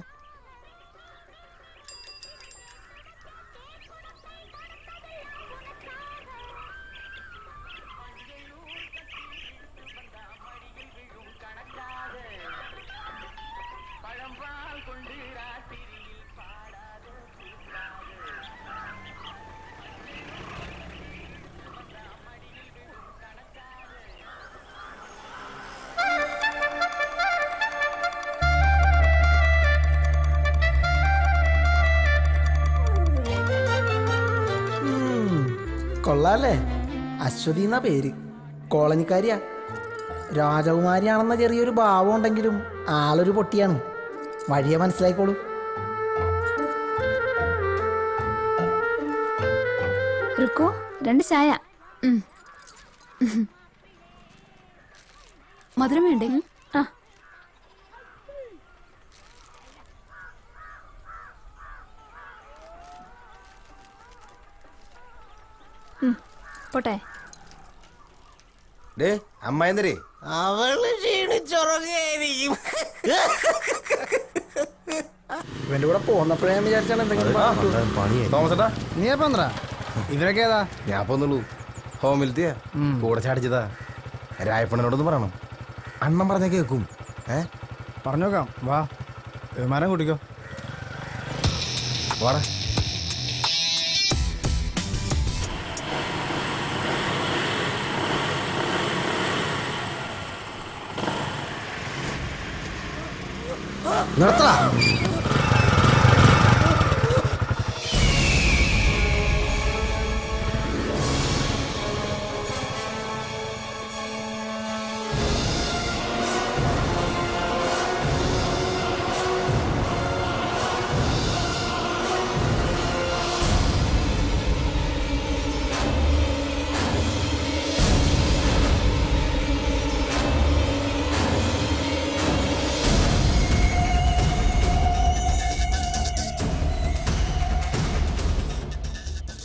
S10: കൊള്ളാല്ലേ? അശ്വതി എന്നാ പേര്, കോളനിക്കാരിയാ. രാജകുമാരിയാണെന്ന ചെറിയൊരു ഭാവം ഉണ്ടെങ്കിലും ആളൊരു പൊട്ടിയാണ്. വഴിയെ മനസ്സിലായിക്കോളൂ.
S14: രുക്കോ 2 ചായ. മധുരം വേണ്ടേ? പോട്ടെ.
S11: അമ്മായിന്തരേ
S6: അവള് ക്ഷീണിച്ചുറങ്ങായിരിക്കും.
S10: ഇവന്റെ കൂടെ പോന്നപ്പോഴേ ഞാൻ വിചാരിച്ചാണ് എന്തെങ്കിലും
S11: തോമസേട്ടാ
S10: നീ എപ്പ ഇവരൊക്കെ ഏതാ?
S11: ഞാൻ പോന്നുള്ളൂ. ഹോമിലെത്തിയാ കൂടെ ചാടിച്ചതാ. രായപ്പണ്ണനോടൊന്ന് പറയണം. അണ്ണൻ പറഞ്ഞ കേൾക്കും.
S2: പറഞ്ഞോക്കാം. വാ, വിമാനം കൂട്ടിക്കോ.
S11: വാടാ.
S10: നിർത്തടാ.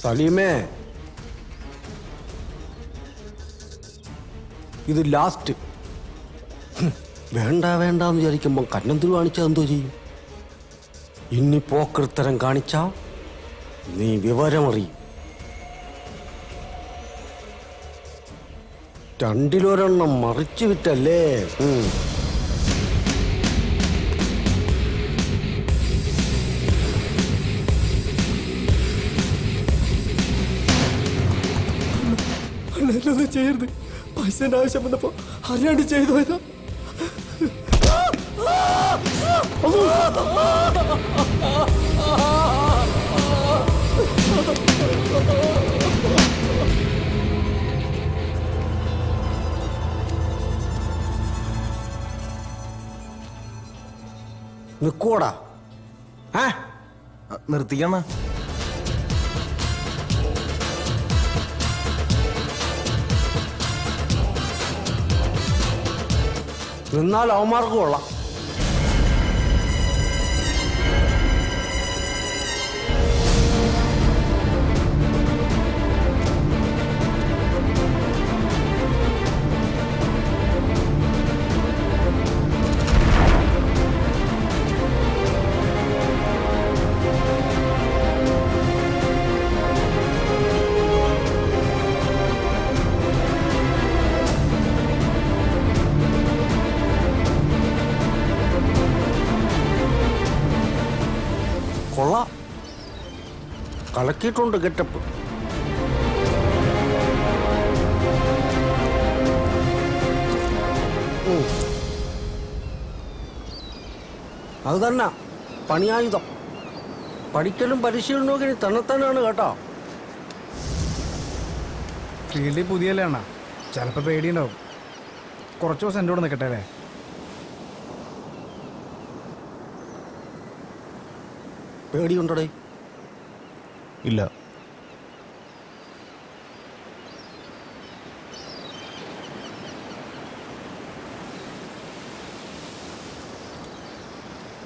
S15: സലീമേ, ഇത് ലാസ്റ്റ്. വേണ്ട വേണ്ടെന്ന് വിചാരിക്കുമ്പോൾ കന്നന്തുരു കാണിച്ചാൽ എന്തോ ചെയ്യും? ഇനി പോക്കൃത്തരം കാണിച്ചാ നീ വിവരമറിയും. 2 മറിച്ചു വിട്ടല്ലേ? ചെയ്യരുത്. പൈസന്റെ ആവശ്യം വന്നപ്പോ അറിയാണ്ട് ചെയ്തു പോയതാ.
S11: നിക്കോടാ. നിർത്തിക്കണ.
S15: എന്നാൽ അവന്മാർക്ക് കൊള്ളാം. കൊള്ളാം, കലക്കിയിട്ടുണ്ട് ഗെറ്റപ്പ്. അത് തന്നെ പണിയായുധം. പഠിക്കലും പരിശീലനവും ഇനി തന്നെത്താനാണ് കേട്ടോ.
S9: ഫീൽഡിൽ പുതിയല്ലേ അണ്ണാ, ചിലപ്പോൾ പേടിയുണ്ടാവും. കുറച്ച് ദിവസം എൻ്റെ കൂടെ നിൽക്കട്ടെ അല്ലേ?
S15: പേടിയുണ്ടടേ?
S2: ഇല്ല.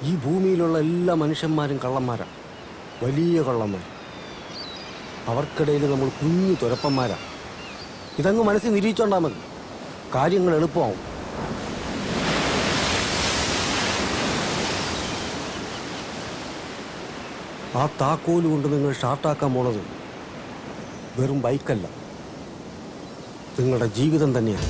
S15: ഈ ഭൂമിയിലുള്ള എല്ലാ മനുഷ്യന്മാരും കള്ളന്മാരാണ്, വലിയ കള്ളന്മാർ. അവർക്കിടയിൽ നമ്മൾ കുഞ്ഞു തുരപ്പന്മാരാണ്. ഇതങ്ങ് മനസ്സിൽ നിരീക്ഷണ്ടാൽ മതി, കാര്യങ്ങൾ എളുപ്പമാവും. ആ താക്കോല് കൊണ്ട് നിങ്ങൾ ഷാർട്ടാക്കാൻ പോണത് വെറും ബൈക്കല്ല, നിങ്ങളുടെ ജീവിതം തന്നെയാണ്.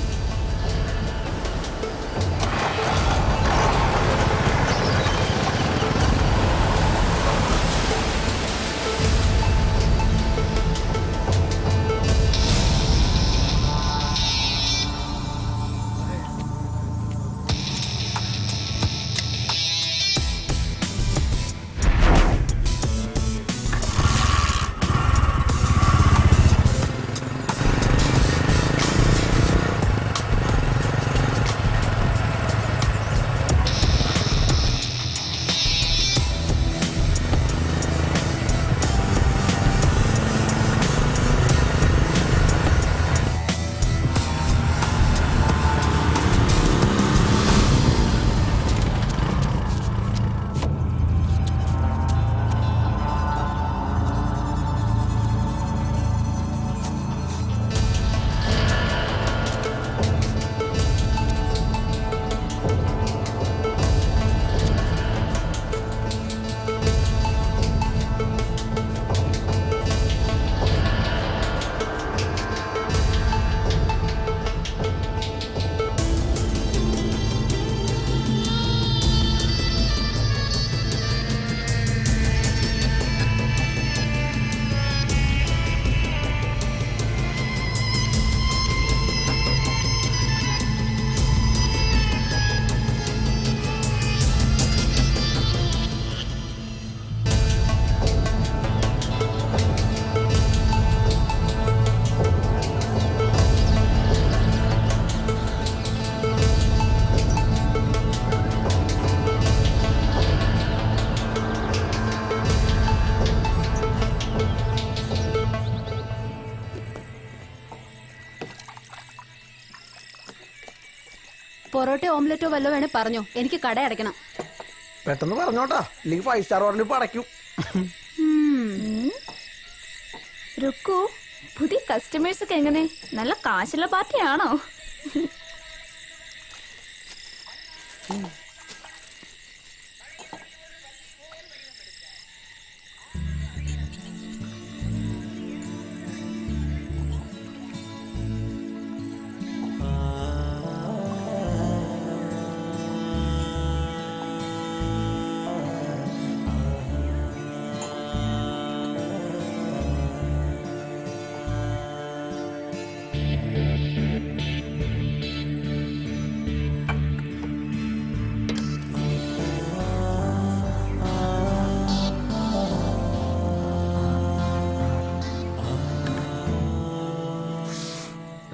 S14: പൊറോട്ട ഓംലെറ്റോ വല്ലോ വേണേ പറഞ്ഞോ, എനിക്ക് കട അടയ്ക്കണം.
S10: പെട്ടെന്ന് പറഞ്ഞോട്ടാ, ഇല്ലെങ്കിൽ 5 സ്റ്റാർ ഹോട്ടലിൽ പടയ്ക്കും.
S5: രുക്കു, പുതിയ കസ്റ്റമേഴ്സ് ഒക്കെ എങ്ങനെ? നല്ല കാശുള്ള പാർട്ടിയാണോ?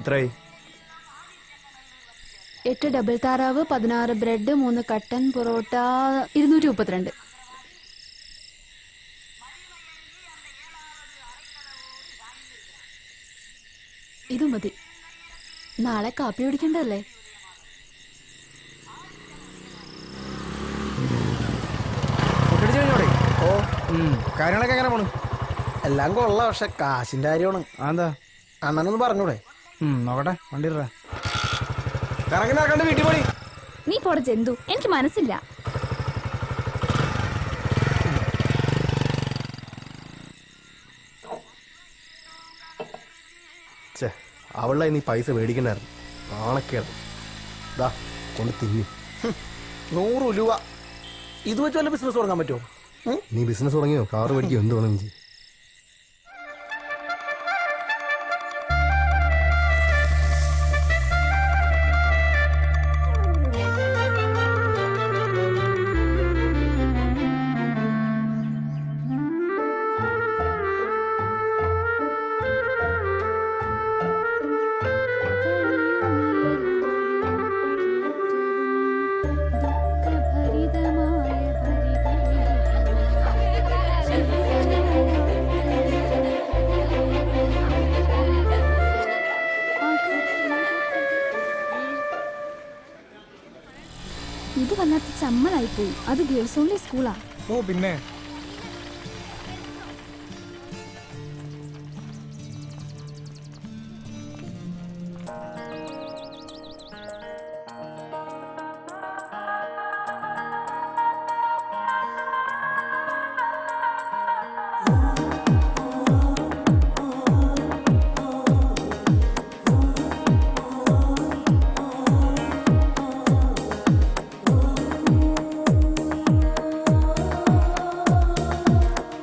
S9: എത്രയായി?
S14: 8 ഡബിൾ താറാവ്, 16 ബ്രെഡ്, 3 കട്ടൻ പൊറോട്ട, 232. ഇത് മതി, നാളെ കാപ്പി കുടിക്കണ്ടല്ലേ?
S9: ഓ, കാര്യങ്ങളൊക്കെ എങ്ങനെ പോണു?
S10: എല്ലാം കൊള്ളാം, പക്ഷെ കാശിന്റെ കാര്യമാണ്.
S9: എന്താ
S10: അണ്ണനൊന്ന് പറഞ്ഞൂടെ?
S9: നോക്കട്ടെ, വണ്ടി കറങ്ങി നടക്കണ്ട, വീട്ടിൽ പോയി.
S5: നീ പോടെ ജന്തു, എനിക്ക് മനസ്സില്ല.
S2: അവളെ നീ പൈസ മേടിക്കണ്ടായിരുന്നു, നാണക്കേട്. ദാ കൊണ്ട് തിന്നി.
S10: 100 രൂപ ഇത് വെച്ച് വല്ല ബിസിനസ് തുടങ്ങാൻ പറ്റുമോ?
S2: നീ ബിസിനസ് തുടങ്ങിയോ? കാറ് മേടിക്കോ? എന്ത് വേണം?
S14: ചമ്മലായിപ്പോയി. അത് ഗേൾസ് ഓൺലി സ്കൂളാ.
S9: ഓ പിന്നെ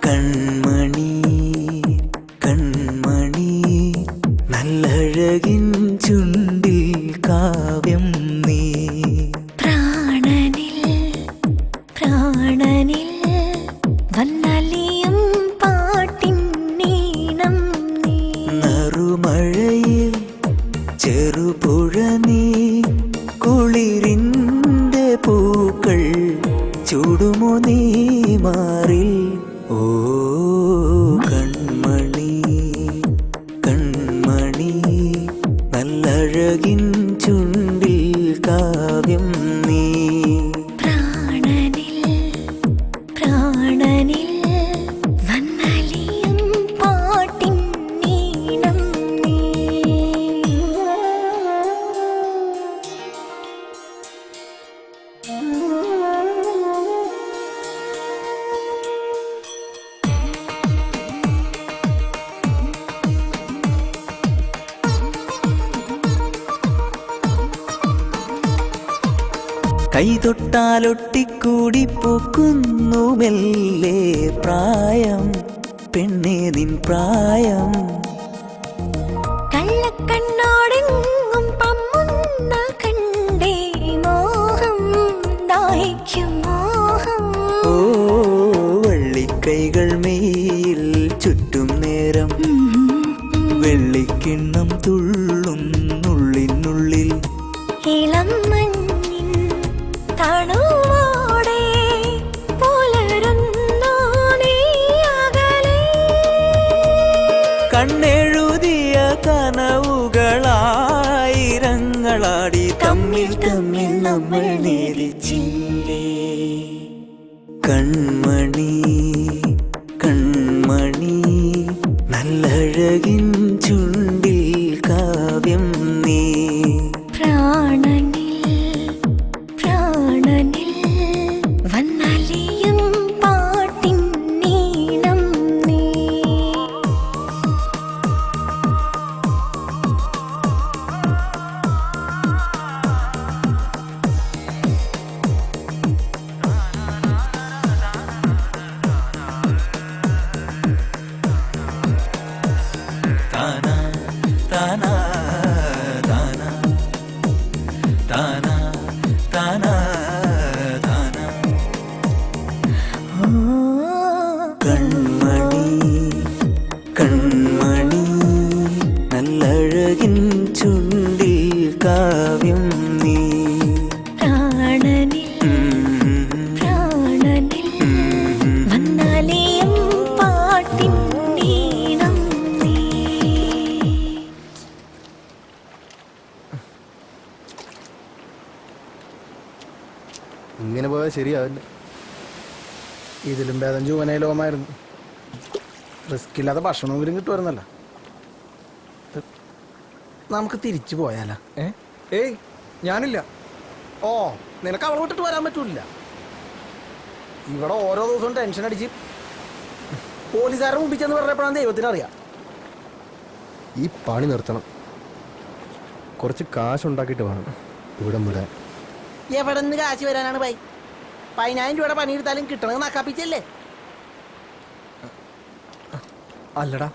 S13: കൺമണി കൺമണി നല്ലഴകിൻ ചുണ്ടിൽ കാവ്യം നീ
S16: പ്രാണനിൽ പ്രാണനിൽ വന്നലിയും പാട്ടിൻ നീണം നീ
S13: നറുമഴയിൽ ചെറുപുഴ നീ കുളിരിൻ്റെ പൂക്കൾ ചൂടുമോ നീ മാറിൽ ഓ കൺമണി കൺമണി നല്ലഴകിൻ ചുണ്ടിൽ കാവ്യം നീ
S16: പ്രാണനിൽ പ്രാണനിൽ വന്നലിയും പാട്ടിൻ നീണം നീ
S13: കൈതൊട്ടാലൊട്ടിക്കൂടി പൂക്കുന്നു മെല്ലെ പ്രായം പെണ്ണേ നിൻ പ്രായം
S16: കള്ളക്കണ്ണോടെങ്ങും പമ്മുന്ന കണ്ടേ മോഹം ദാഹിക്കും മോഹം
S13: ഓ വള്ളിക്കൈകൾ മെയ്യിൽ ചുറ്റും നേരം വെള്ളിക്കിണ്ണം തുള്ളും നുള്ളിനുള്ളിൽ
S16: ഇളം മഞ്ഞിൻ തണുവോടെ പുലരുന്നു നീ അകലെ
S13: കണ്ണെഴുതിയ കനവുകളായിരങ്ങളാടി തമ്മിൽ തമ്മിൽ നമ്മൾ നേരിച്ചില്ലേ കൺമണി കൺമണി നല്ലഴകിൻ ചുണ്ടിൽ കാവ്യം നീ
S16: പ്രാണനിൽ പ്രാണനിൽ വന്നലിയും പാട്ടിൻ നീണം നീ
S13: താനാ താനാ താനാ താനാ താനാ താനാ കൺമണി കൺമണി നല്ലഴകിൻ ചുണ്ടിൽ കാവ്യം നീ
S16: പ്രാണനിൽ പ്രാണനിൽ വന്നലിയും പാട്ടിൻ നീണം നീ
S2: ഇങ്ങനെ പോയാൽ ശരിയാവില്ല.
S9: ഇതിലും ഭേദം ജുവനയിലോമായിരുന്നു. റിസ്ക് ഇല്ലാതെ ഭക്ഷണമെങ്കിലും കിട്ടുമായിരുന്നല്ലോ. നമുക്ക് തിരിച്ചു പോയാലോ?
S6: ഏയ് ഞാനില്ല.
S9: ഓ നിനക്ക് അവളെ വിട്ടിട്ട് വരാൻ പറ്റൂല. ഇവിടെ ഓരോ ദിവസവും ടെൻഷൻ അടിച്ച് പോലീസുകാരുടെ മുമ്പിൽ ചെന്ന് പറഞ്ഞപ്പോഴാണ് ദൈവത്തിനറിയാം.
S2: ഈ പണി നിർത്തണം. കുറച്ച് കാശുണ്ടാക്കിയിട്ട് വേണം ഇവിടെ വിടാൻ.
S10: എവിടെ നിന്ന് കാശ് വരാനാണ് ബൈ? 10,000 രൂപയുടെ പണിയെടുത്താലും കിട്ടണത് നക്കാപ്പിച്ചല്ലേ?
S6: അല്ലടാ,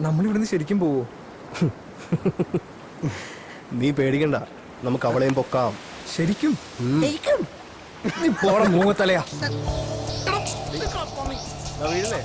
S6: നമ്മളിവിടുന്ന് ശരിക്കും പോവോ?
S2: നീ പേടിക്കണ്ട, നമുക്ക് അവളെയും പൊക്കാം.
S6: ശരിക്കും?
S10: ശരിക്കും?
S6: നീ പോടെ മൂങ്ങത്തലയാ.
S2: വീഴല്ലേ?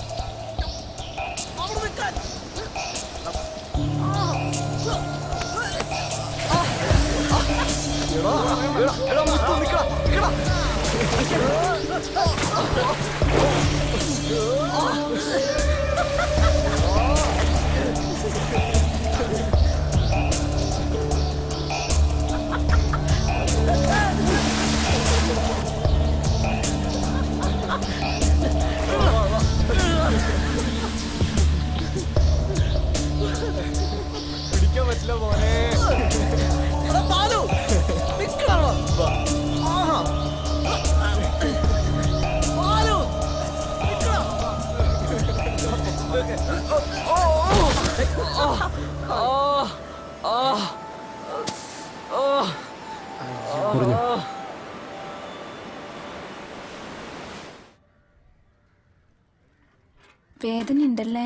S14: വേദന ഉണ്ടല്ലേ?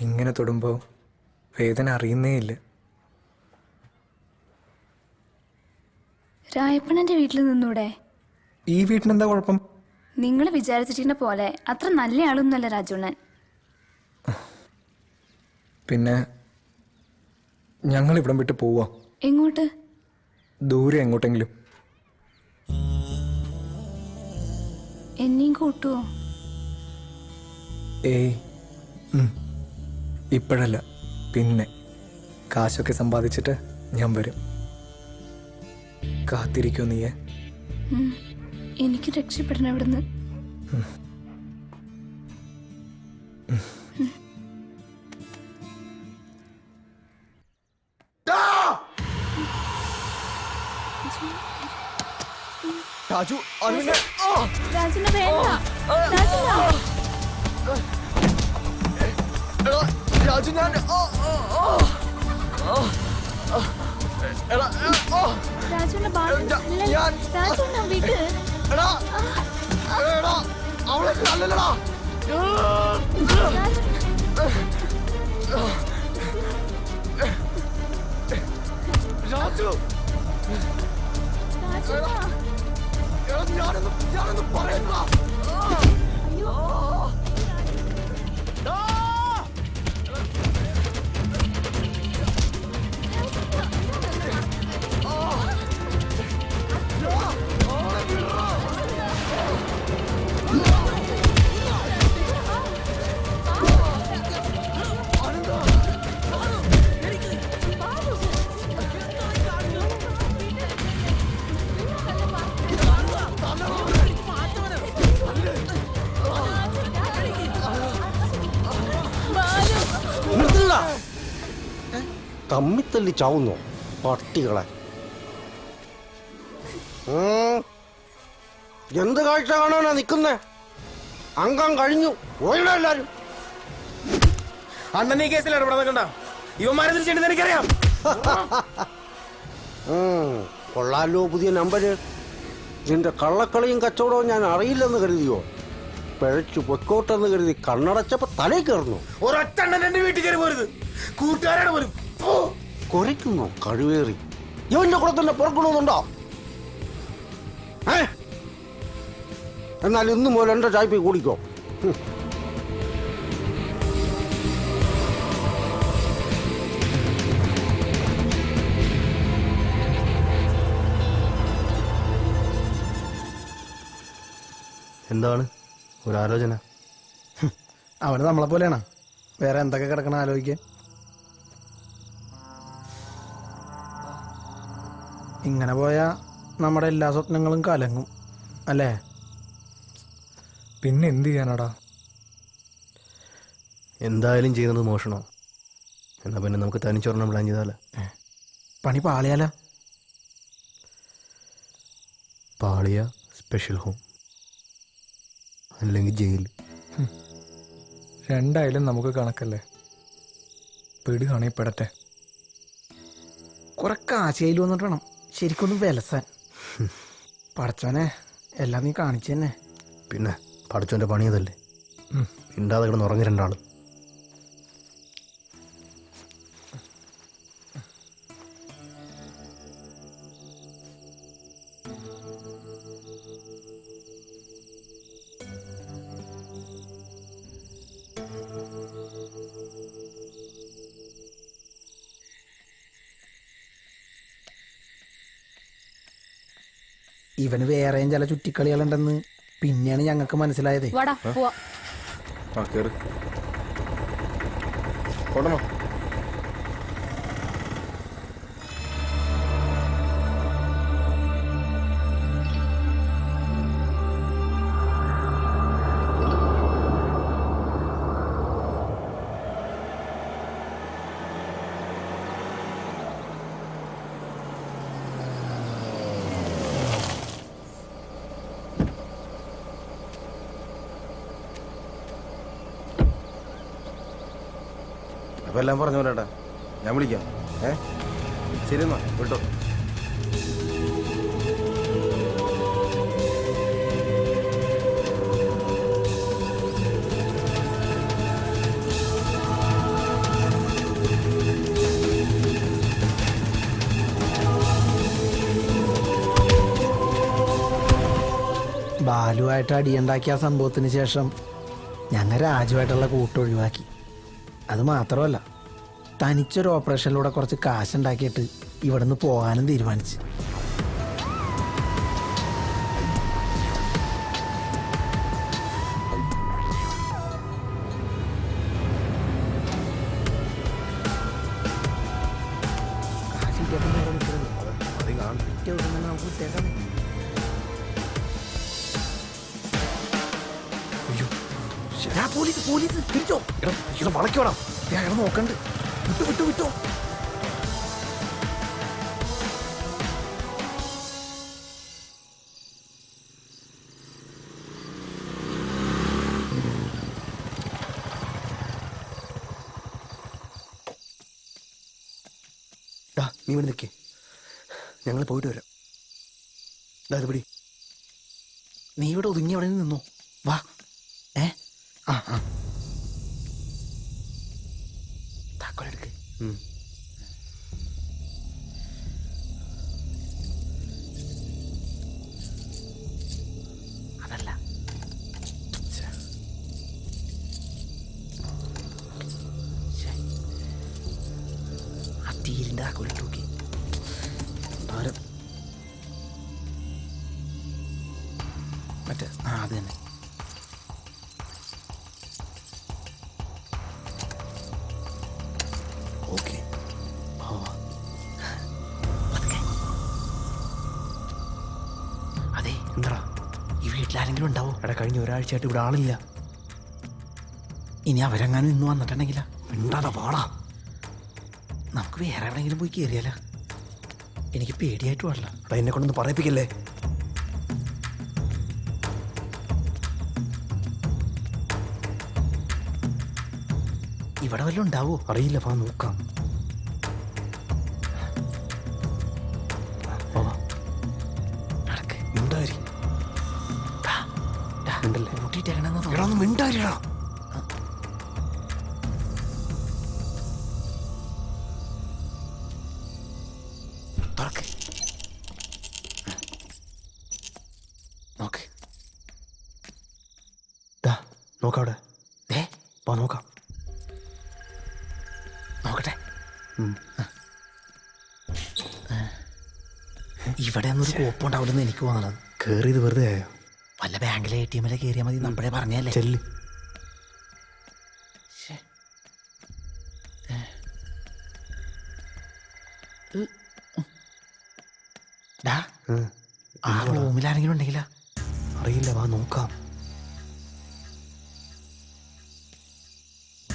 S17: ഇങ്ങനെ തൊടുമ്പോ വേദന അറിയുന്നേ ഇല്ല.
S14: രായപ്പണന്റെ വീട്ടിൽ നിന്നൂടെ?
S17: ഈ വീട്ടിനെന്താ കുഴപ്പം?
S14: നിങ്ങൾ വിചാരിച്ചിട്ടുള്ള പോലെ അത്ര നല്ല ആളൊന്നുമല്ല രാജുണ്ണൻ.
S17: പിന്നെ ഞങ്ങൾ ഇവിടം വിട്ട് പോവാ.
S14: എങ്ങോട്ട്?
S17: ദൂരെ എങ്ങോട്ടെങ്കിലും.
S14: എന്നെയും കൂട്ടുവോ?
S17: ഏയ് ഇപ്പോഴല്ല, പിന്നെ കാശൊക്കെ സമ്പാദിച്ചിട്ട് ഞാൻ വരും. കാത്തിരിക്കോ നീയെ?
S14: എനിക്ക് രക്ഷപ്പെടണം ഇവിടുന്ന്.
S9: രാജു
S14: രാജുണ്ണ വേണ്ട.
S9: രാജു ഞാൻ
S14: രാജുണ്ണ രാജുണ്ണ വീട്ട്
S9: അവളെ നല്ലല്ലടാ. രാജു ഞാനൊന്നും പറയണ്ട.
S15: തമ്മിത്തല്ലി ചാവുന്നോ പട്ടികളെ? എന്ത് കാഴ്ച കാണാനാ നിക്കുന്നേ? അംഗം കഴിഞ്ഞു പോയിട എല്ലാരും.
S9: അണ്ണൻ ഈ കേസിൽ ഇടപെടാ. ഇവന്മാരെ തിരിച്ചെടുത്ത് എനിക്കറിയാം.
S15: കൊള്ളാലോ പുതിയ നമ്പര്. നിന്റെ കള്ളക്കളിയും കച്ചവടവും ഞാൻ അറിയില്ലെന്ന് കരുതിയോ? പിഴച്ചു പൊക്കോട്ടെന്ന് കരുതി കണ്ണടച്ചപ്പോ തലേ കയറുന്നു.
S9: ഒരൊറ്റ എന്റെ വീട്ടിൽ കയറി പോരുത്. കൂട്ടുകാരാണ് പോലും
S15: കുരയ്ക്കുന്നു കഴിവേറി. ഇവന്റെ കൂടെ തന്നെ പുറക്കണമെന്നുണ്ടോ? എന്നാൽ ഇന്നു മുതൽ എന്റെ ചായ്പ കൂടിക്കോ.
S2: എന്താണ് ഒരാലോചന?
S10: അവന് നമ്മളെ പോലെയാണ്. വേറെ എന്തൊക്കെ കിടക്കണം ആലോചിക്കാൻ. ഇങ്ങനെ പോയാ നമ്മുടെ എല്ലാ സ്വപ്നങ്ങളും കലങ്ങും അല്ലേ?
S17: പിന്നെ എന്ത് ചെയ്യാനാടാ?
S2: എന്തായാലും ചെയ്യുന്നത് മോഷണോ? എന്നാ പിന്നെ നമുക്ക് തനിച്ചൊരെണ്ണം പ്ലാൻ ചെയ്താലേ?
S10: പണി പാളിയാലോ?
S2: പാളിയ സ്പെഷ്യൽ ഹോം, അല്ലെങ്കിൽ ജയിൽ.
S17: രണ്ടായാലും നമുക്ക് കണക്കല്ലേ. പെടുകയാണെങ്കിൽ പെടട്ടെ.
S10: കുറെ കാശയിൽ വന്നിട്ട് വേണം ശരിക്കൊന്ന് വിലസാൻ. പടച്ചോനെ എല്ലാം നീ കാണിച്ചു തന്നെ.
S2: പിന്നെ പടച്ചോന്റെ പണിയതല്ലേ. മിണ്ടാതെ കിടന്ന് ഉറങ്ങി രണ്ടാളും.
S10: ഇവന് വേറെയും ചില ചുറ്റിക്കളികളുണ്ടെന്ന് പിന്നെയാണ് ഞങ്ങൾക്ക് മനസ്സിലായത്.
S11: അപ്പൊ എല്ലാം പറഞ്ഞു പോലേട്ടാ, ഞാൻ വിളിക്കാം. ശരി എന്നാ വിട്ടോ.
S10: ബാലുവായിട്ട് അടിയുണ്ടാക്കിയ ആ സംഭവത്തിന് ശേഷം ഞങ്ങൾ രാജുവായിട്ടുള്ള കൂട്ടൊഴിവാക്കി. അത് മാത്രമല്ല, തനിച്ചൊരു ഓപ്പറേഷനിലൂടെ കുറച്ച് കാശുണ്ടാക്കിയിട്ട് ഇവിടുന്ന് പോകാനും തീരുമാനിച്ചു. പോലീസ് പോലീസ് തിരിച്ചോ, ഇവിടെ വളയ്ക്കോടാ, അയാൾ നോക്കണ്ട്. വിട്ടോ വിട്ടോ വിട്ടോ.
S17: നീ ഇവിടെ നിൽക്കേ, ഞങ്ങൾ പോയിട്ട് വരാം. ഇത് പിടി.
S10: നീ ഇവിടെ ഒതുങ്ങി അവിടെ നിന്നോ. വാ. താക്കോലെടുക്ക്. അതല്ല, ആ തീരിന്റെ താക്കോലിട്ട് നോക്കി. മറ്റേ അത് തന്നെ. ഓക്കെ, അതെ. എന്താ ഈ വീട്ടിലാരെങ്കിലും ഉണ്ടാവോ?
S17: എടാ, കഴിഞ്ഞ ഒരാഴ്ചയായിട്ട് ഇവിടെ ആളില്ല.
S10: ഇനി അവരെങ്ങാനും ഇന്ന് വന്നിട്ടുണ്ടെങ്കിലാ? മിണ്ടാതെ പാടാ. നമുക്ക് വേറെ എവിടെയെങ്കിലും പോയി കയറിയാലോ? എനിക്ക് പേടിയായിട്ട് പാടില്ല.
S17: എന്നെ കൊണ്ടൊന്ന് പറയിപ്പിക്കല്ലേ.
S10: ഇവിടെ വല്ലതും ഉണ്ടാവോ?
S17: അറിയില്ല, വാ നോക്കാം.
S10: മിണ്ടാരിടാ.
S17: നോക്ക്, നോക്കവിടെ. വാ നോക്കാം.
S10: നോക്കട്ടെ. ഇവിടെ ഒന്നൊരു കോപ്പുണ്ടാവില്ലെന്ന് എനിക്ക് തോന്നണത്.
S17: കേറിയത് വെറുതെ ആയോ?
S10: വല്ല ബാങ്കിലെ ATM കയറിയാൽ മതി. നമ്മളെ പറഞ്ഞല്ലേ.
S17: ചെല്ല്.
S10: ആ റൂമിലാരെങ്കിലും ഉണ്ടെങ്കിലാ?
S17: അറിയില്ല, വാ നോക്കാം.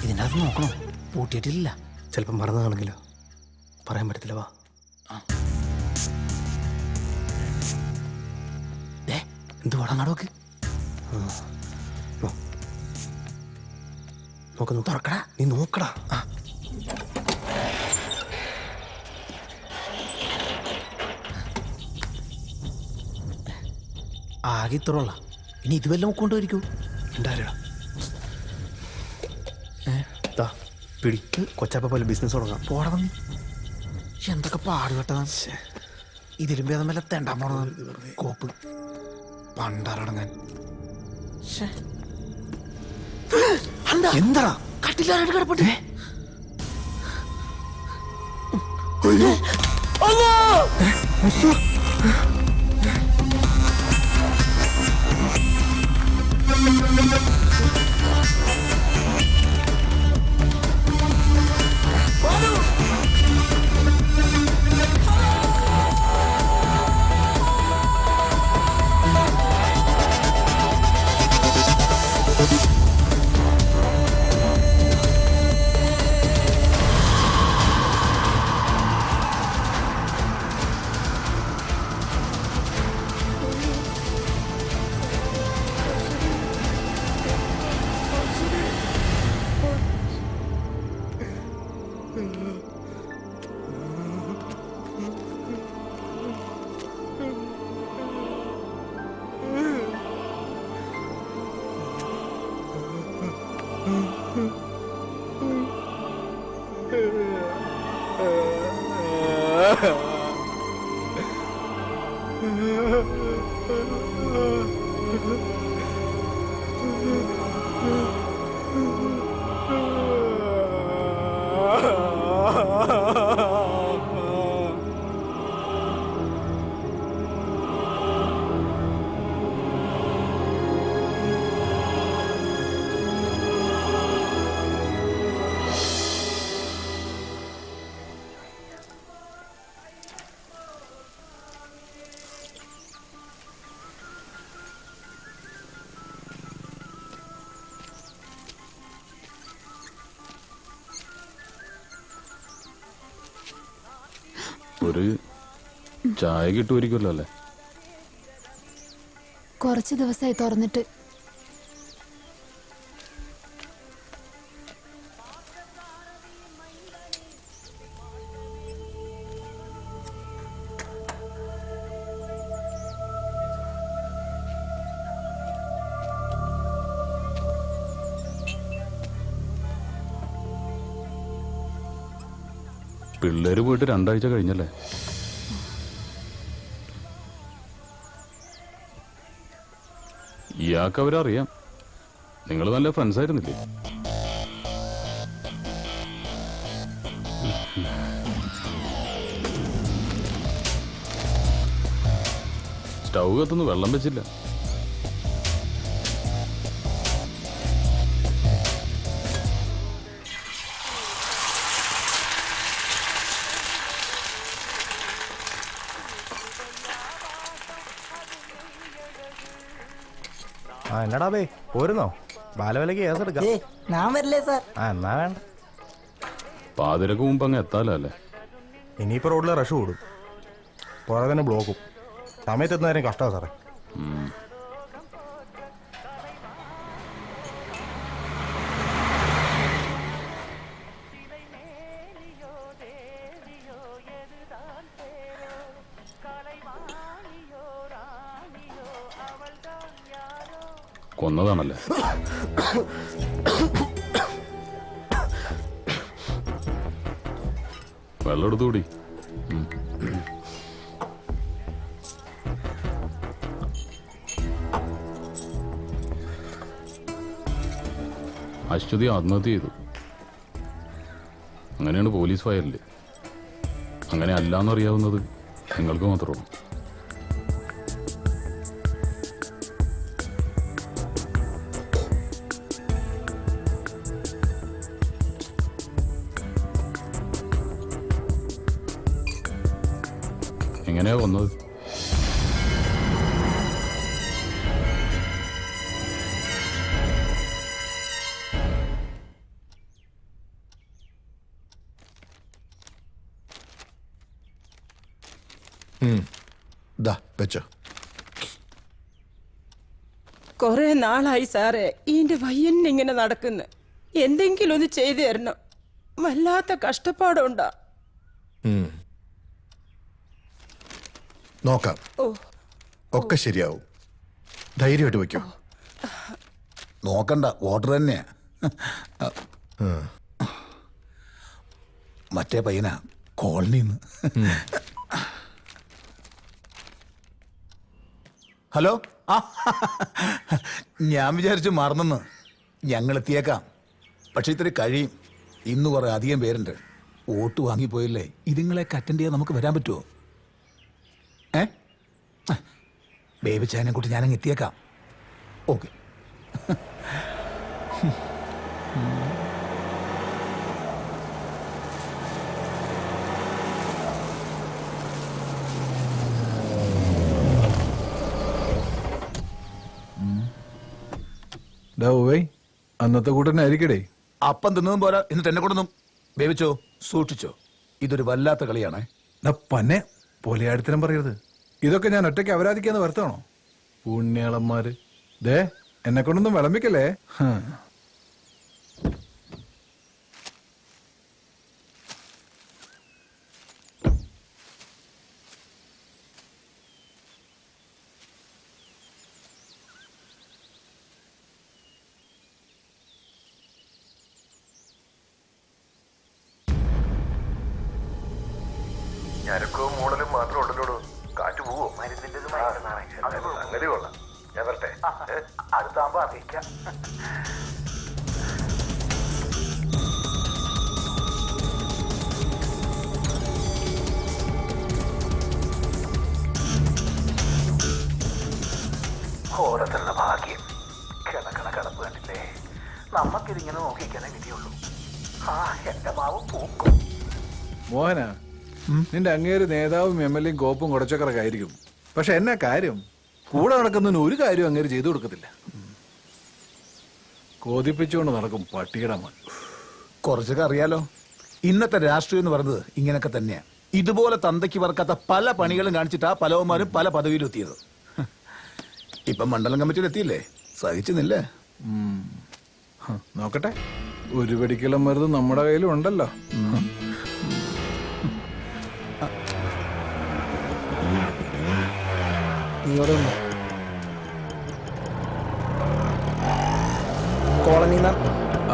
S10: ഇതിൻ്റെ അകത്ത് നോക്കണോ? പൂട്ടിയിട്ടില്ല.
S17: ചിലപ്പം മറന്നതാണെങ്കിലോ? പറയാൻ പറ്റത്തില്ല, വാ.
S10: എന്ത് വേണം നോക്ക്.
S17: നോക്കുന്നു.
S10: തുറക്കടാ.
S17: നീ നോക്കടാ.
S10: ആകെ ഇത്രയുള്ള. ഇനി ഇത് വല്ലതും കൊണ്ടുവരിക്കൂ.
S17: ഉണ്ടായിരടാ. പിടി. കൊച്ചാപ്പ പോലെ ബിസിനസ് തുടങ്ങാം.
S10: പോടാ നീ. എന്തൊക്കെ പാടുകെട്ടതാണ്. ഇതിലും ഭേദം വല്ല തെണ്ടാൻ പോണതാണ്. കോപ്പ് പണ്ടാറടങ്ങാൻ.
S17: എന്താ
S10: കട്ടിലാരായിട്ട് കിടപ്പട്ടെ.
S7: ഒരു ചായ കിട്ടുമായിരിക്കുമല്ലോ അല്ലേ?
S14: കുറച്ച് ദിവസമായി തുറന്നിട്ട്.
S7: പിള്ളേര് പോയിട്ട് 2 ആഴ്ച കഴിഞ്ഞല്ലേ? ഇയാൾക്ക് അവരറിയാം. നിങ്ങൾ നല്ല ഫ്രണ്ട്സ് ആയിരുന്നില്ലേ? സ്റ്റൗ കത്തുനിന്ന് വെള്ളം വെച്ചില്ല.
S2: ആ എന്നടാ ബേ പോരുന്നോ? ബാലവിലക്ക് കേസെടുക്കാം.
S10: ഞാൻ വരില്ലേ സാർ?
S2: ആ എന്നാ വേണ്ട.
S7: പാതിരക്ക് മുമ്പ് അങ്ങ് എത്താലോ അല്ലേ?
S2: ഇനിയിപ്പോൾ റോഡിൽ റഷ് കൂടും, പുറകെ തന്നെ ബ്ലോക്കും. സമയത്ത് എത്തുന്നവരും കഷ്ടമാണ് സാറേ.
S7: കൊന്നതാണല്ലേ? വെള്ളം എടുത്തുകൂടി. അശ്വതി ആത്മഹത്യ ചെയ്തു. അങ്ങനെയാണ് പോലീസ് ഫയലില്. അങ്ങനെ അല്ലാന്നറിയാവുന്നത് നിങ്ങൾക്ക് മാത്രമാണ്. എങ്ങനെയാ വന്നത്?
S18: വെച്ചോ.
S19: കൊറേ നാളായി സാറേ ഈന്റെ വയ്യന്നെ ഇങ്ങനെ നടക്കുന്നു. എന്തെങ്കിലും ഒന്ന് ചെയ്തു തരണം. വല്ലാത്ത കഷ്ടപ്പാടുണ്ടാ.
S18: നോക്കാം, ഒക്കെ ശരിയാവും. ധൈര്യമായിട്ട് വെക്കോ.
S20: നോക്കണ്ട, ഓർഡർ തന്നെയാ. മറ്റേ പയ്യനാ കോളനിന്ന്. ഹലോ, ആ ഞാൻ വിചാരിച്ചു മറന്നെന്ന്. ഞങ്ങൾ എത്തിയേക്കാം, പക്ഷെ ഇത്തിരി കഴിയും. ഇന്ന് കുറെ അധികം പേരുണ്ട്. വോട്ട് വാങ്ങിപ്പോയില്ലേ, ഇതുങ്ങളെയൊക്കെ അറ്റൻഡ് ചെയ്യാൻ നമുക്ക് വരാൻ പറ്റുമോ? ബേബി ചായനെ കൂട്ടി ഞാനങ്ങ് എത്തിയേക്കാം. ഓക്കെ.
S18: അന്നത്തെ കൂട്ടനായിരിക്കടേ.
S20: അപ്പം തിന്നതും പോരാ, എന്നിട്ട് എന്നെ കൊണ്ടൊന്നും. ബേബിച്ചോ, സൂക്ഷിച്ചോ, ഇതൊരു വല്ലാത്ത കളിയാണേ.
S18: പന്നെ പൊലിയാടിത്തരം പറയരുത്. ഇതൊക്കെ ഞാൻ ഒറ്റയ്ക്ക് അപരാധിക്കാന്ന് വരുത്താണോ? പുണ്യാളന്മാര്. ദേ, എന്നെ കൊണ്ടൊന്നും വിളമ്പിക്കല്ലേ.
S21: ഞരക്കവും മൂടലും മാത്രം ഉണ്ടല്ലോ. കാറ്റ് പോവോ? അങ്ങനെ കൊള്ളാം. ഞാൻ വരട്ടെ, അടുത്താകുമ്പോ അറിയിക്കാം. ഓരോരുത്തരുടെ ഭാഗ്യം. കിടപ്പ് കണ്ടില്ലേ? നമ്മക്കിതിങ്ങനെ നോക്കിക്കാനേ വിധിയുള്ളൂ. എന്റെ മാവ് പൂക്കും.
S18: മോഹന, നിന്റെ അങ്ങേര് നേതാവും MLA യും കോപ്പും കുടച്ചക്കറൊക്കെ ആയിരിക്കും. പക്ഷെ എന്നാ കാര്യം? കൂടെ നടക്കുന്നതിന് ഒരു കാര്യം അങ്ങേര് ചെയ്തു കൊടുക്കത്തില്ല. കോതിപ്പിച്ചുകൊണ്ട് നടക്കും പട്ടിയുടെ മോൻ.
S20: കുറച്ചൊക്കെ അറിയാലോ. ഇന്നത്തെ രാഷ്ട്രീയം എന്ന് പറയുന്നത് ഇങ്ങനെയൊക്കെ തന്നെയാ. ഇതുപോലെ തന്തയ്ക്ക് പറക്കാത്ത പല പണികളും കാണിച്ചിട്ടാ പലവന്മാരും പല പദവിയിലും എത്തിയത്. ഇപ്പം മണ്ഡലം കമ്മിറ്റിയിൽ എത്തിയില്ലേ, സഹിച്ചുന്നില്ലേ?
S18: നോക്കട്ടെ, ഒരു വെടിക്കലും മരുന്ന് നമ്മുടെ കയ്യിലും ഉണ്ടല്ലോ.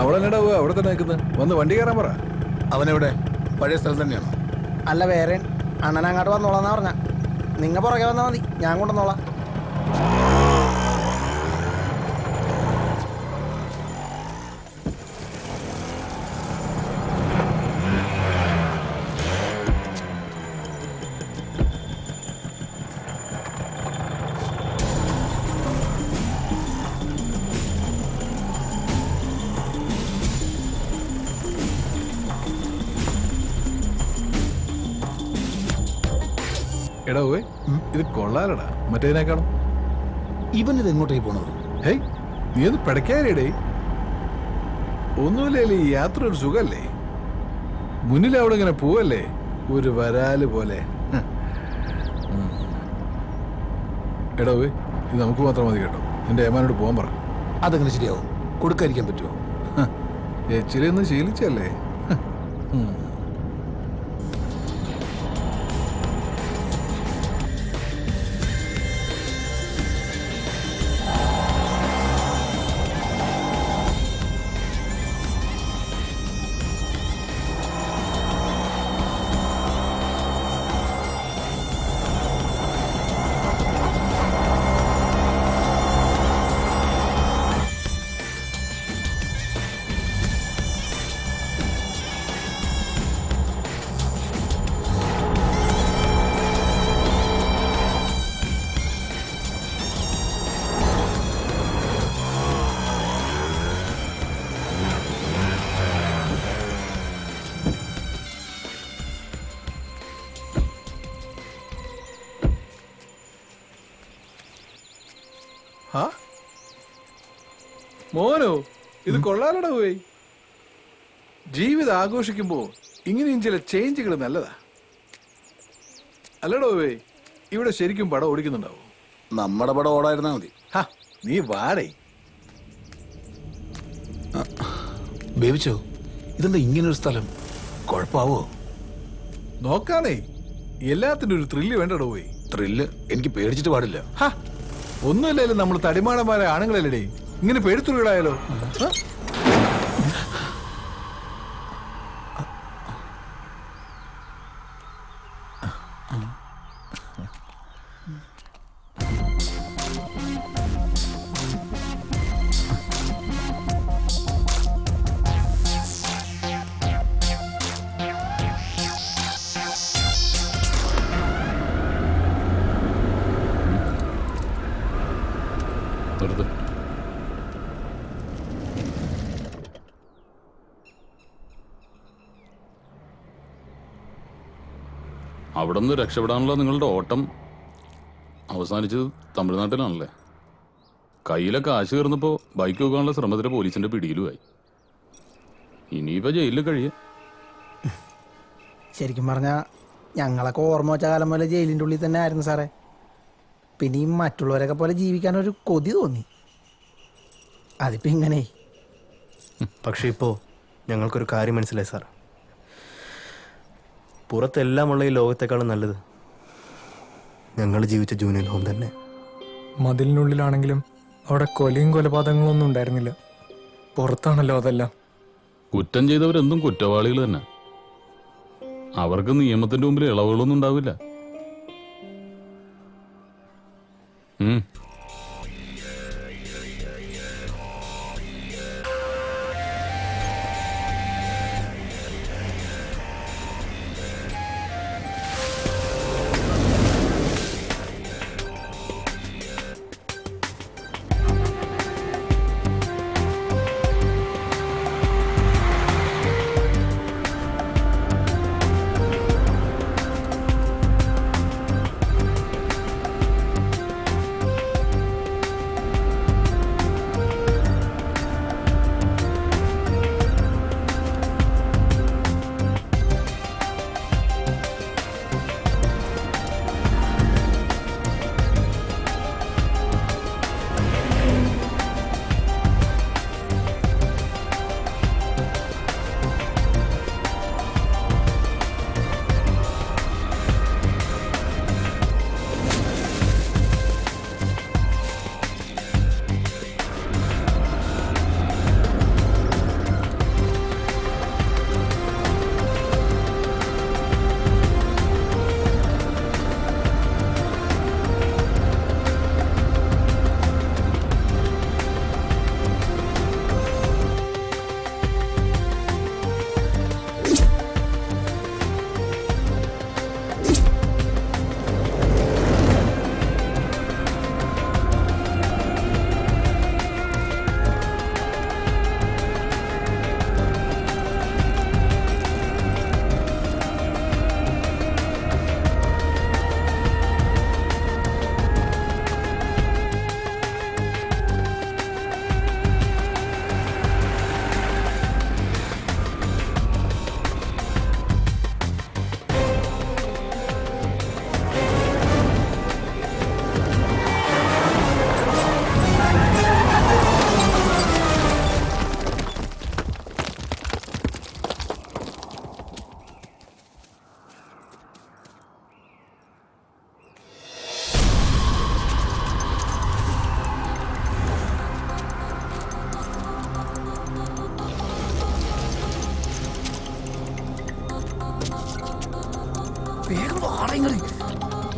S18: അവളെന്നടാ അവിടെ തന്നെ നിൽക്കുന്നത്? വന്ന് വണ്ടി കയറാൻ പറ.
S20: അവനെവിടെ? പഴയ സ്ഥലം തന്നെയാണോ?
S10: അല്ല, വേറെ അണ്ണൻ അങ്ങോട്ട് വന്നോളാന്നാ പറഞ്ഞ. നിങ്ങ പുറകെ വന്നാൽ മതി, ഞാൻ കൊണ്ടുവന്നോളാം.
S18: എടാ പോയി, ഇത് കൊള്ളാലടാ മറ്റേതിനേക്കാളും.
S20: ഇവനിത് എങ്ങോട്ടേക്ക് പോണത്?
S18: ഹേയ്, നീ ഒന്ന് പിടയ്ക്കാരിടേ. ഒന്നുമില്ലേ, ഈ യാത്ര ഒരു സുഖല്ലേ? മുന്നിൽ അവിടെ ഇങ്ങനെ പോവല്ലേ, ഒരു വരാല് പോലെ. എടാ പോയി, ഇത് നമുക്ക് മാത്രം മതി കേട്ടോ. എന്റെ ഏമാനോട് പോകാൻ പറ.
S20: അതെങ്ങനെ ശരിയാവും? കൊടുക്കാതിരിക്കാൻ പറ്റുമോ?
S18: എച്ചിരി ഒന്ന് ശീലിച്ചല്ലേ. മോനോ, ഇത് കൊള്ളാലടാ പോയി. ജീവിതം ആഘോഷിക്കുമ്പോ ഇങ്ങനെയും ചില ചേഞ്ചുകൾ നല്ലതാ അല്ലടോ പോയി. ഇവിടെ ശരിക്കും പടം ഓടിക്കുന്നുണ്ടാവും.
S20: നമ്മുടെ പടം ഓടായിരുന്നാ മതി.
S18: നീ വാടേ.
S20: ബേബിച്ചോ, ഇതെന്താ ഇങ്ങനൊരു സ്ഥലം? കുഴപ്പാവോ?
S18: നോക്കാനേ, എല്ലാത്തിനും ഒരു ത്രില്ല് വേണ്ടടോ പോയി.
S20: ത്രില്ല്? എനിക്ക് പേടിച്ചിട്ട് പാടില്ല.
S18: ഒന്നുമില്ലാലും നമ്മൾ തടിമാടന്മാരെ ആണുങ്ങളല്ലേ, ഇങ്ങനെ പേടിത്തുള്ളിടായാലോ?
S7: അവിടെ നിന്ന് രക്ഷപ്പെടാനുള്ള നിങ്ങളുടെ ഓട്ടം അവസാനിച്ചത് തമിഴ്നാട്ടിലാണല്ലേ? കയ്യിലെ കാശ് കയറുന്നപ്പോൾ ബൈക്ക് വെക്കാനുള്ള ശ്രമത്തിലെ പോലീസിന്റെ പിടിയിലുമായി. ഇനിയിപ്പോൾ ജയിലിൽ കഴിയാം.
S10: ശരിക്കും പറഞ്ഞാൽ ഞങ്ങളൊക്കെ ഓർമ്മ വെച്ച കാലം പോലെ ജയിലിൻ്റെ ഉള്ളിൽ തന്നെ ആയിരുന്നു സാറേ. പിന്നെയും മറ്റുള്ളവരൊക്കെ പോലെ ജീവിക്കാനൊരു കൊതി തോന്നി. അതിപ്പോൾ ഇങ്ങനെ.
S2: പക്ഷെ ഇപ്പോൾ ഞങ്ങൾക്കൊരു കാര്യം മനസ്സിലായി സാർ. പുറത്തെല്ലാമുള്ള ഈ ലോകത്തെക്കാളും നല്ലത് ഞങ്ങൾ ജീവിച്ച ജൂനിയർ ഹോം തന്നെ.
S17: മതിലിനുള്ളിലാണെങ്കിലും അവിടെ കൊലയും കൊലപാതകങ്ങളും ഒന്നും ഉണ്ടായിരുന്നില്ല. പുറത്താണല്ലോ അതെല്ലാം.
S7: കുറ്റം ചെയ്തവരെന്തും കുറ്റവാളികൾ തന്നെ. അവർക്ക് നിയമത്തിന്റെ മുമ്പിൽ ഇളവുകളൊന്നും ഉണ്ടാവില്ല.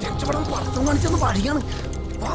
S6: രക്ഷപ്പെടാൻ പടക്കം കാണിച്ചൊന്ന് പഠിക്കാണ്. വാ.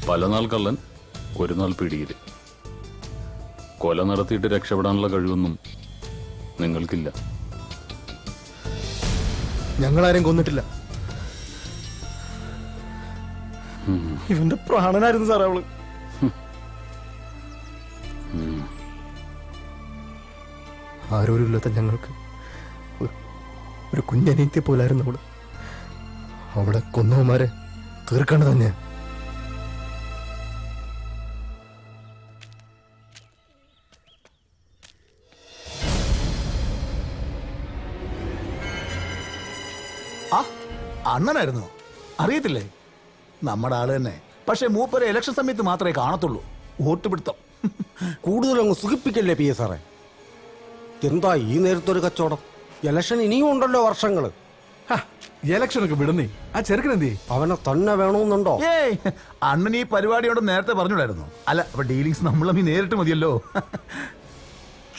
S7: പല നാൾ കള്ളൻ ഒരു നാൾ പിടിയില്. കൊല നടത്തിയിട്ട് രക്ഷപ്പെടാനുള്ള കഴിവൊന്നും നിങ്ങൾക്കില്ല.
S2: ഞങ്ങളാരും കൊന്നിട്ടില്ല. ഇവന്റെ പ്രാണനായിരുന്നു സാറേ അവള്. ആരോരുമില്ലാത്ത ഞങ്ങൾക്ക് ഒരു കുഞ്ഞനീത്തെ പോലായിരുന്നു അവള്. അവളെ കൊന്നവന്മാരെ തീർക്കേണ്ടത് തന്നെയാ.
S20: അണ്ണനായിരുന്നു, അറിയത്തില്ലേ? നമ്മുടെ ആള് തന്നെ. പക്ഷെ മൂപ്പരെ ഇലക്ഷൻ സമയത്ത് മാത്രമേ കാണത്തുള്ളൂ. വോട്ട് പിടുത്തം
S15: കൂടുതലങ്ങ് സുഖിപ്പിക്കല്ലേ പി എ സാറേ. എന്താ ഈ നേരത്തൊരു കച്ചവടം? ഇലക്ഷൻ ഇനിയും ഉണ്ടല്ലോ വർഷങ്ങള്.
S18: ഇലക്ഷനൊക്കെ വിടുന്നേ. ആ ചെറുക്കനെന്തേ?
S15: അവനെ തന്നെ വേണമെന്നുണ്ടോ?
S20: ഏയ്, അണ്ണൻ ഈ പരിപാടിയോട് നേരത്തെ പറഞ്ഞൂടായിരുന്നു? അല്ല, അപ്പൊ ഡീലിങ്സ് നമ്മളും ഈ നേരിട്ട് മതിയല്ലോ.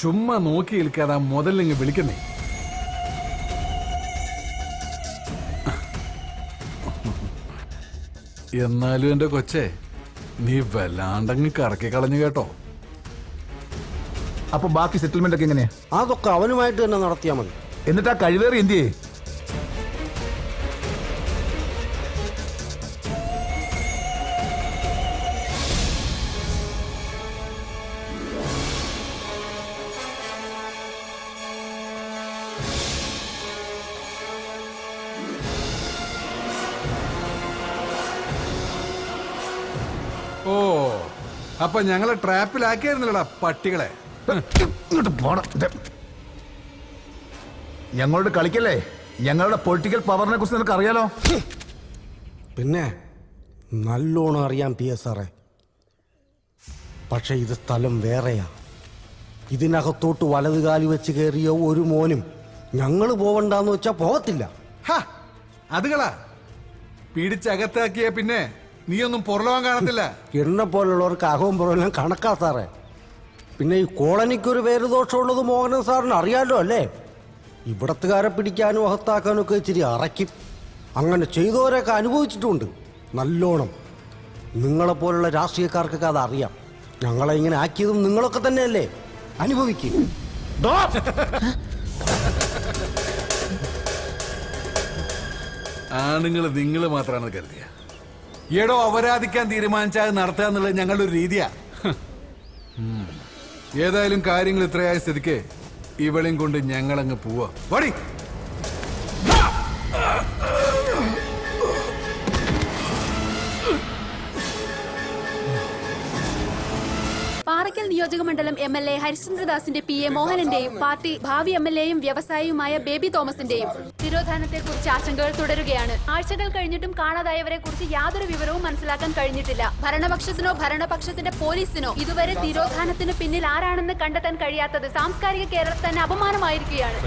S18: ചുമ്മാ നോക്കി നിൽക്കാതെ മുതലിങ്ങ് വിളിക്കുന്നേ. എന്നാലും എന്റെ കൊച്ചേ, നീ വല്ലാണ്ടങ്ങ് കറക്കി കളഞ്ഞു കേട്ടോ.
S20: അപ്പൊ ബാക്കി സെറ്റിൽമെന്റ് ഒക്കെ എങ്ങനെയാ?
S15: അതൊക്കെ അവനുമായിട്ട് തന്നെ നടത്തിയാൽ മതി.
S20: എന്നിട്ട് ആ കഴിവേറി എന്ത് ചെയ്യേ?
S18: ഓ, അപ്പൊ ഞങ്ങളെ ട്രാപ്പിലാക്കിയായിരുന്നല്ലടാ പട്ടികളെ.
S20: ഞങ്ങളോട് കളിക്കല്ലേ? ഞങ്ങളുടെ പൊളിറ്റിക്കൽ പവറിനെ കുറിച്ച് നിനക്ക് അറിയാലോ.
S15: പിന്നെ നല്ലോണം അറിയാം പി എസ് സാറേ. പക്ഷെ ഇത് സ്ഥലം വേറെയാ. ഇതിനകത്തോട്ട് വലതുകാലി വെച്ച് കയറിയ ഒരു മോനും ഞങ്ങൾ പോവണ്ടെന്ന് വെച്ചാ പോകത്തില്ല.
S18: അതുകളാ പിടിച്ചകത്താക്കിയ പിന്നെ നീയൊന്നും പുറലോകം കാണത്തില്ല.
S15: എന്നെ പോലുള്ളവർക്ക് അകവും പുറമെല്ലാം കണക്കാ സാറേ. പിന്നെ ഈ കോളനിക്കൊരു പേര് ദോഷമുള്ളത് മോഹനൻ സാറിന് അറിയാലോ അല്ലേ? ഇവിടത്തുകാരെ പിടിക്കാനും അകത്താക്കാനും ഒക്കെ ഇച്ചിരി അറയ്ക്കും. അങ്ങനെ ചെയ്തവരൊക്കെ അനുഭവിച്ചിട്ടുണ്ട് നല്ലോണം. നിങ്ങളെപ്പോലുള്ള രാഷ്ട്രീയക്കാർക്കൊക്കെ അതറിയാം. ഞങ്ങളെ ഇങ്ങനെ ആക്കിയതും നിങ്ങളൊക്കെ തന്നെയല്ലേ? അനുഭവിക്കും.
S18: ആണുങ്ങൾ നിങ്ങൾ മാത്രമാണ് കരുതിയ. എടോ, അപരാധിക്കാൻ തീരുമാനിച്ചാൽ നടത്തുക എന്നുള്ളത് ഞങ്ങളുടെ ഒരു രീതിയാ. ഏതായാലും കാര്യങ്ങൾ ഇത്രയായ സ്ഥിതിക്ക് ഇവളെയും കൊണ്ട് ഞങ്ങളങ്ങ് പോവാ. വടി.
S14: ആറ്റിങ്ങൽ നിയോജക മണ്ഡലം MLA ഹരിശ്ചന്ദ്രദാസിന്റെ PA മോഹനന്റെയും പാർട്ടി ഭാവി MLAയും വ്യവസായിയുമായ ബേബി തോമസിന്റെയും തിരോധാനത്തെക്കുറിച്ച് ആശങ്കകൾ തുടരുകയാണ്. ആഴ്ചകൾ കഴിഞ്ഞിട്ടും കാണാതായവരെ കുറിച്ച് യാതൊരു വിവരവും മനസ്സിലാക്കാൻ കഴിഞ്ഞിട്ടില്ല. ഭരണപക്ഷത്തിനോ ഭരണപക്ഷത്തിന്റെ പോലീസിനോ ഇതുവരെ തിരോധാനത്തിന് പിന്നിൽ ആരാണെന്ന് കണ്ടെത്താൻ കഴിയാത്തത് സാംസ്കാരിക കേരളത്തിൽ തന്നെ അപമാനമായിരിക്കുകയാണ്.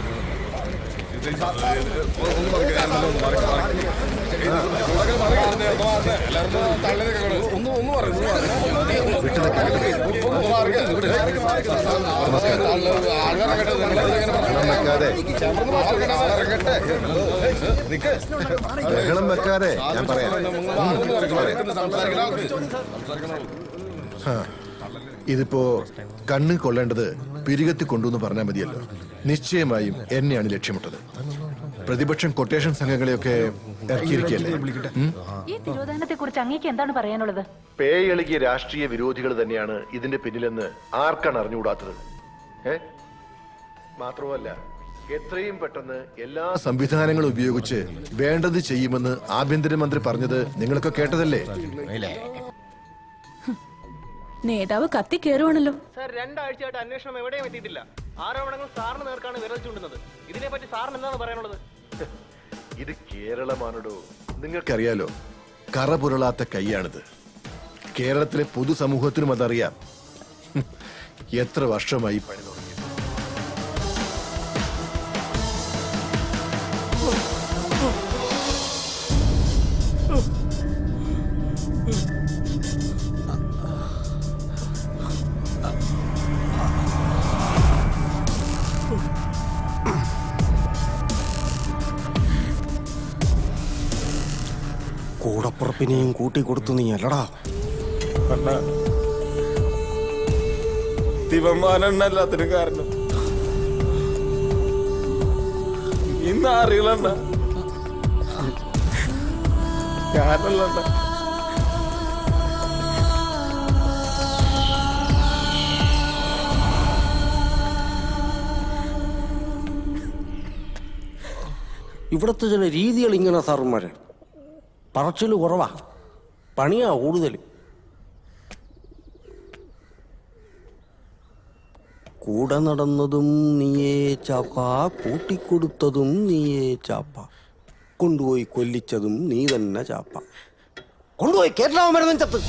S21: ബഹളം വെക്കാതെ ഞാൻ പറയാം. ഇതിപ്പോ കണ്ണ് കൊള്ളേണ്ടത് പിരികത്തി കൊണ്ടുവന്ന് പറഞ്ഞാൽ മതിയല്ലോ. നിശ്ചയമായും എന്നെയാണ് ലക്ഷ്യമിട്ടത്. പ്രതിപക്ഷം കൊട്ടേഷൻ സംഘങ്ങളെയൊക്കെ ഇറക്കിയിരിക്കല്ലേ.
S5: ഈ തിരോധാനത്തെ കുറിച്ച് അങ്ങേക്ക് എന്താണ് പറയാനുള്ളത്?
S21: പേയെളുകിയ രാഷ്ട്രീയ വിരോധികൾ തന്നെയാണ് ഇതിന്റെ പിന്നിലെന്ന് ആർക്കാണ് അറിഞ്ഞുകൂടാത്തത്? മാത്രമല്ല എത്രയും പെട്ടെന്ന് എല്ലാ സംവിധാനങ്ങളും ഉപയോഗിച്ച് വേണ്ടത് ചെയ്യുമെന്ന് ആഭ്യന്തരമന്ത്രി പറഞ്ഞത് നിങ്ങളൊക്കെ കേട്ടതല്ലേ?
S5: നേതാവ് കത്തി കയറുവാണല്ലോ.
S2: സാർ, 2 ആഴ്ചയായിട്ട് അന്വേഷണം എവിടെയും എത്തിയിട്ടില്ല. ആരോപണങ്ങൾ സാറിന് നേർക്കാണ് വിരൽ ചൂണ്ടുന്നത്. ഇതിനെപ്പറ്റി സാറിന് എന്താണ് പറയാനുള്ളത്?
S21: ഇത് കേരളമാണോ? നിങ്ങൾക്കറിയാലോ, കറ പുരളാത്ത കൈയാണിത്. കേരളത്തിലെ പൊതുസമൂഹത്തിനും അതറിയാം. എത്ര വർഷമായി പണി തുടങ്ങി.
S15: കൂടപ്പുറപ്പിനെയും കൂട്ടിക്കൊടുത്തു നീ അല്ലടാ.
S11: ദിവമാനെല്ലാത്തിനും കാരണം ഇന്ന് അറിയലണ്ട ഞാനല്ലണ്ട.
S15: ഇവിടുത്തെ ചില രീതികൾ ഇങ്ങനെ സാറുമാരെ പറച്ചില് കുറവാ, പണിയാ കൂടുതൽ. കൂടെ നടന്നതും നീയേ ചാപ്പ, കൂട്ടിക്കൊടുത്തതും നീയേ ചാപ്പ, കൊണ്ടുപോയി കൊല്ലിച്ചതും നീ തന്നെ ചാപ്പ, കൊണ്ടുപോയി കേരളാവ് മരുന്നും ചത്ത്.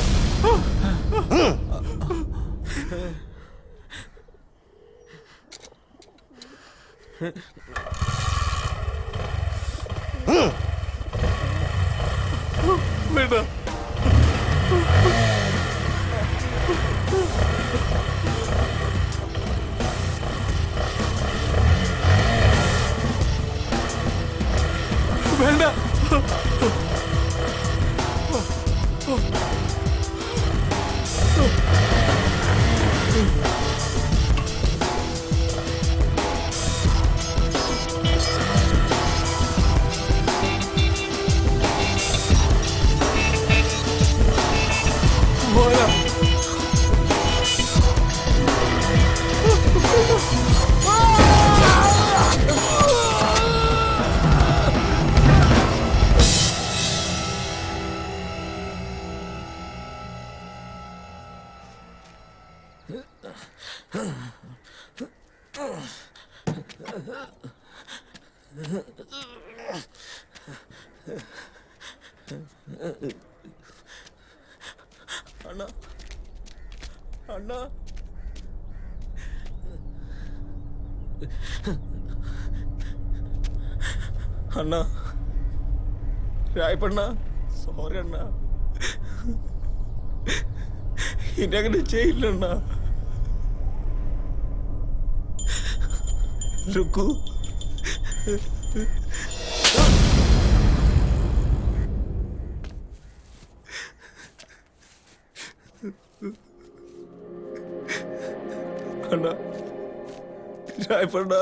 S11: വേണ്ട, വേണ്ട. അണ്ണാ, അണ്ണാ, അണ്ണാ, രായപ്പണ്ണ, സോറി അണ്ണാ, ഇനി അങ്ങനെ ചെയ്യില്ലണ്ണ. രുക്കു, അണ്ണാ, രായപ്പണ്ണ,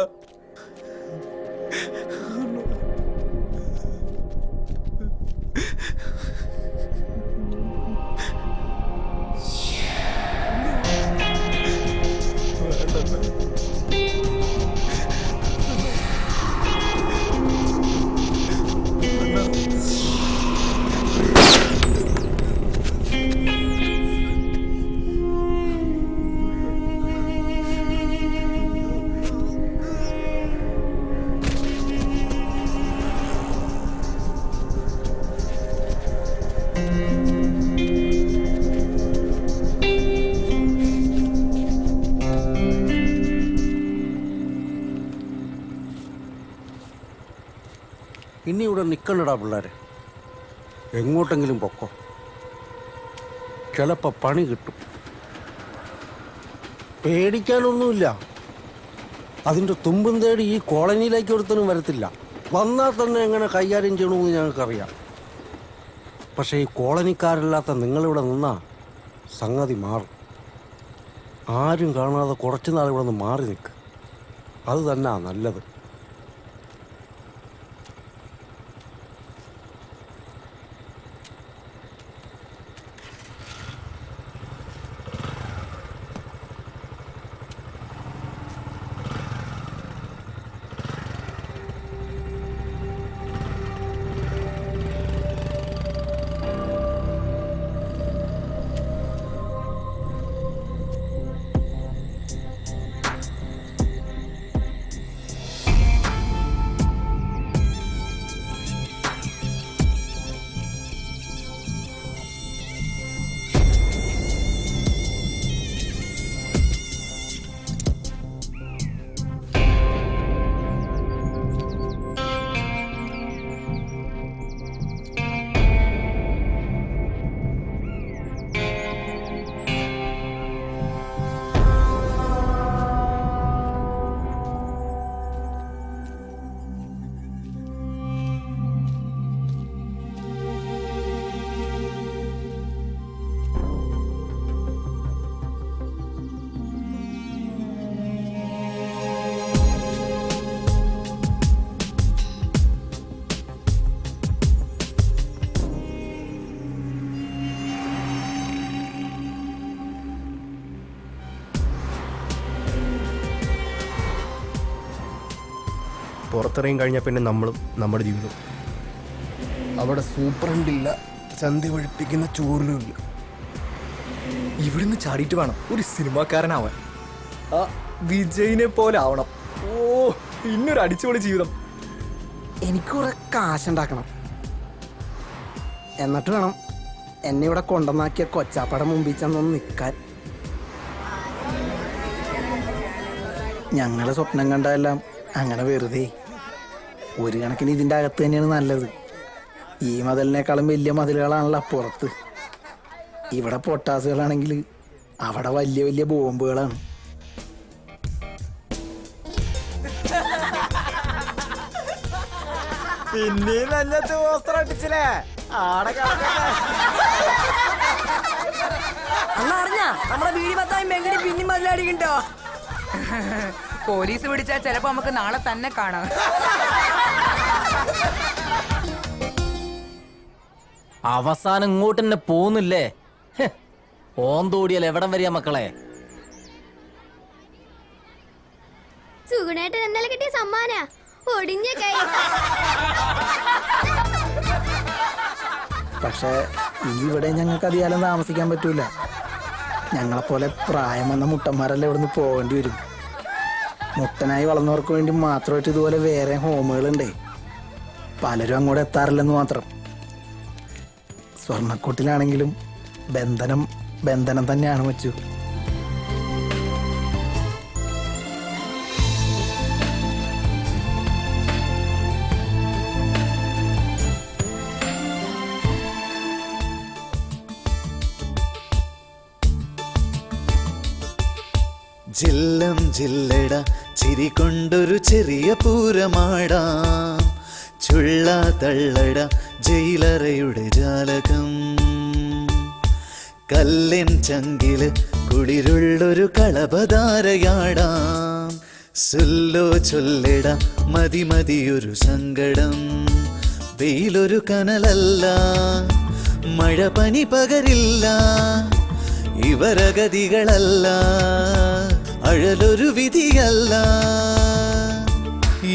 S15: ഇനി ഇവിടെ നിൽക്കണ്ടടാ പിള്ളേരെ, എങ്ങോട്ടെങ്കിലും പൊക്കോ. ചിലപ്പോൾ പണി കിട്ടും. പേടിക്കാനൊന്നുമില്ല. അതിൻ്റെ തുമ്പും തേടി ഈ കോളനിയിലേക്ക് ഒരുത്തനും വരത്തില്ല. വന്നാൽ തന്നെ എങ്ങനെ കൈകാര്യം ചെയ്യണമെന്ന് ഞങ്ങൾക്കറിയാം. പക്ഷേ ഈ കോളനിക്കാരില്ലാത്ത നിങ്ങളിവിടെ നിന്നാൽ സംഗതി മാറും. ആരും കാണാതെ കുറച്ച് നാൾ ഇവിടെ നിന്ന് മാറി നിൽക്കുക. അത് തന്നെയാ നല്ലത്.
S2: പുറത്തിറങ്ങി കഴിഞ്ഞാൽ പിന്നെ നമ്മളും നമ്മുടെ ജീവിതം. അവിടെ സൂപ്രണ്ടില്ല, ചന്തി ഒഴിപ്പിക്കുന്ന ചോറിലുമില്ല.
S17: ഇവിടുന്ന് ചാടിയിട്ട് വേണം ഒരു സിനിമാക്കാരനാവാൻ. ആ വിജയിനെ പോലെ ആവണം. ഓ, ഇന്നൊരു അടിച്ചുപൊളി ജീവിതം.
S10: എനിക്ക് കുറെ കാശുണ്ടാക്കണം. എന്നിട്ട് വേണം എന്നെ ഇവിടെ കൊണ്ടുവന്നാക്കിയ കൊച്ചാപ്പയുടെ മുമ്പിൽ ചെന്നൊന്ന് നിൽക്കാൻ. ഞങ്ങളെ സ്വപ്നം കണ്ടതെല്ലാം അങ്ങനെ വെറുതെ. ഒരു കണക്കിന് ഇതിൻ്റെ അകത്ത് തന്നെയാണ് നല്ലത്. ഈ മതിലിനേക്കാളും വലിയ മതിലുകളാണല്ലോ അപ്പുറത്ത്. ഇവിടെ പൊട്ടാസുകളാണെങ്കിൽ അവിടെ വലിയ വലിയ ബോംബുകളാണ്.
S9: പിന്നെ നല്ലത് വസ്ത്രം അടിച്ചില്ലേ ആടെ
S1: അറിഞ്ഞ നമ്മുടെ വീടി പത്തായി മെങ്കടി പിന്നി മതിലടിക്കണ്ടോ? പോലീസ് പിടിച്ചാൽ ചിലപ്പോ നമുക്ക് നാളെ തന്നെ കാണാം.
S3: അവസാനം ഇങ്ങോട്ട് തന്നെ പോന്നില്ലേ? ഓന്തോടിയാൽ എവിടം വരിക മക്കളെ?
S22: സുഗുണേട്ടൻ ഇന്നലെ കിട്ടിയ സമ്മാന ഒടിഞ്ഞ കൈ.
S10: പക്ഷേ ഇവിടെ ഞങ്ങൾക്ക് അധികാലം താമസിക്കാൻ പറ്റൂല. ഞങ്ങളെപ്പോലെ പ്രായം വന്ന മുട്ടന്മാരെല്ലാം ഇവിടുന്ന് പോകേണ്ടി വരും. മുട്ടനായി വളർന്നവർക്ക് വേണ്ടി മാത്രമായിട്ട് ഇതുപോലെ വേറെ ഹോമുകളുണ്ടേ. പലരും അങ്ങോട്ട് എത്താറില്ലെന്ന് മാത്രം. സ്വർണ്ണക്കൂട്ടിലാണെങ്കിലും ബന്ധനം ബന്ധനം തന്നെയാണ് വെച്ചു.
S13: ജില്ലം ജില്ലട ചിരി കൊണ്ടൊരു ചെറിയ പൂരമാടാം. ചുള്ള തള്ളട ജയിലറയുടെ ജാലകം. കല്ലിൻ ചങ്കില് കുളിരുള്ളൊരു കളഭധാരയാടാം. സുല്ലോ ചൊല്ലിട മതി മതിയൊരു സങ്കടം. വെയിലൊരു കനലല്ല, മഴ പനി പകരില്ല. ഇവരഗതികളല്ല, അഴലൊരു വിധിയല്ല.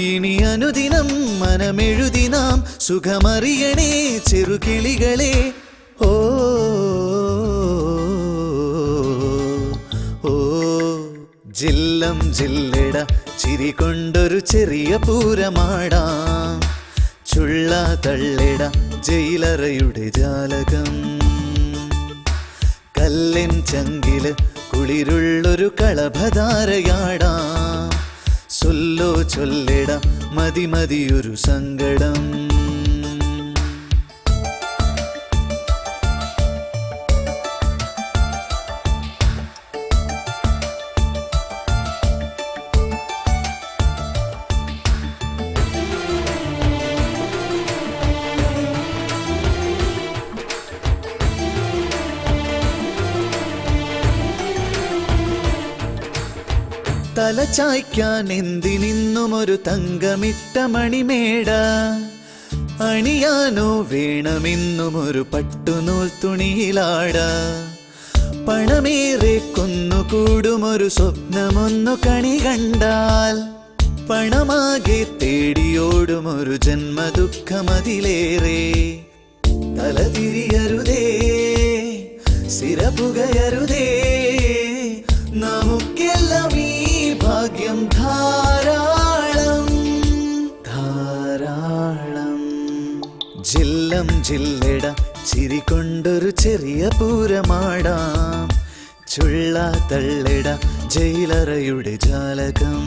S13: ഇനി അനുദിനം മനമെഴുതി നാം സുഖമറിയണേ ചെറുകിളികളെ. ഓ ഓ ജില്ലം ജില്ലട ചിരി കൊണ്ടൊരു ചെറിയ പൂരമാടാം. ചുള്ള തള്ളിട ജയിലറയുടെ ജാലകം. കല്ലിൻ ചങ്കില് കുളിരുള്ളൊരു കളഭധാരയാടാം. സൊല്ലോ ചൊല്ലിട മതി മതിയൊരു സങ്കടം. തല ചായ്ക്കാൻ എന്തിനിന്നും ഒരു തങ്കമിട്ട മണിമേട, അണിയാനോ വേണമെന്നും ഒരു പട്ടുനൂൽ തുണിയിലാട, പണമേറെ കൊന്നുകൂടും ഒരു സ്വപ്നമൊന്നു കണി കണ്ടാൽ, പണമാകെ തേടിയോടും ഒരു ജന്മദുഃഖമതിലേറെ. തലതിരിയരുതേ, സിരപുകയരുതേ, നമുക്കെല്ലാം ഈ ഭാഗ്യം ധാരാളം ധാരാളം. ജില്ലം ജില്ലട ചിരി കൊണ്ടൊരു ചെറിയ പൂരമാടാം, ചുള്ള തള്ളിട ജയിലറയുടെ ജാലകം.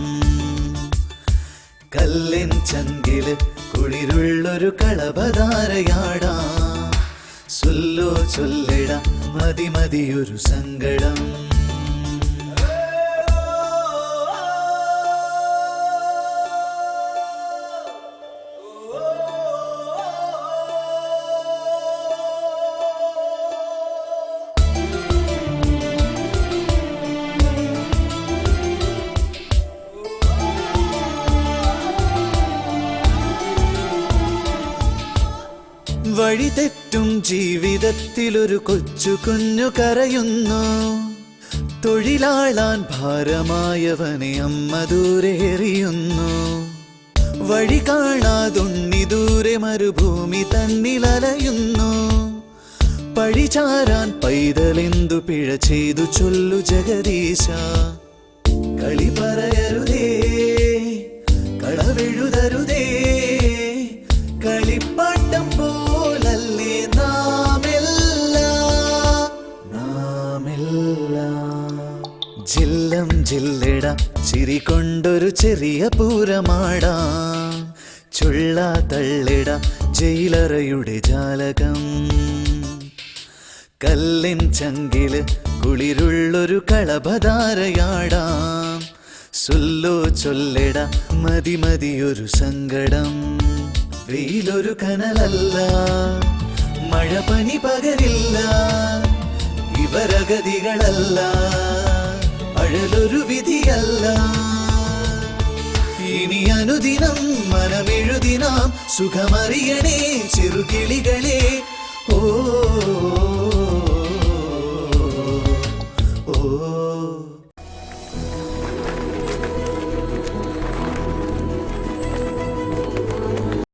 S13: കല്ലിൻ ചങ്കില് കുളിരുള്ളൊരു കളഭധാരയാടാം, സുല്ലോ ചൊല്ലിട മതി മതിയൊരു സങ്കടം. വഴി തെറ്റും ജീവിതത്തിലൊരു കൊച്ചു കുഞ്ഞു കരയുന്നു, തൊഴിലാളാൻ ഭാരമായവനെ അമ്മ ദൂരെ എറിയുന്നു. വഴി കാണാതുണ്ണി ദൂരെ മരുഭൂമി തന്നിലലയുന്നു, പഴിചാരാൻ പൈതലെന്തു പിഴ ചെയ്തു ചൊല്ലു ജഗദീശ. കളി പറയരുതേ, കളവെഴുതരുതേ, കളിപ്പാട്ടം പോലല്ലേ നാമെല്ലാം. ജില്ലം ജില്ലട ചിരി കൊണ്ടൊരു ചെറിയ പൂരമാടാം, ചുള്ള തള്ളിട ജയിലറയുടെ ജാലകം. കല്ലിൻ ചങ്കില് കുളിരുള്ളൊരു കളഭധാരയാടാം, സുല്ലോ ചൊല്ലിട മതി മതിയൊരു സങ്കടം. വെയിലൊരു കനലല്ല, മഴ പനി പകരില്ല, ഇവരഗതികളല്ല, അഴലൊരു വിധിയല്ല. ഇനി അനുദിനം മനമെഴുതിനാം സുഖമറിയണേ ചെറുകി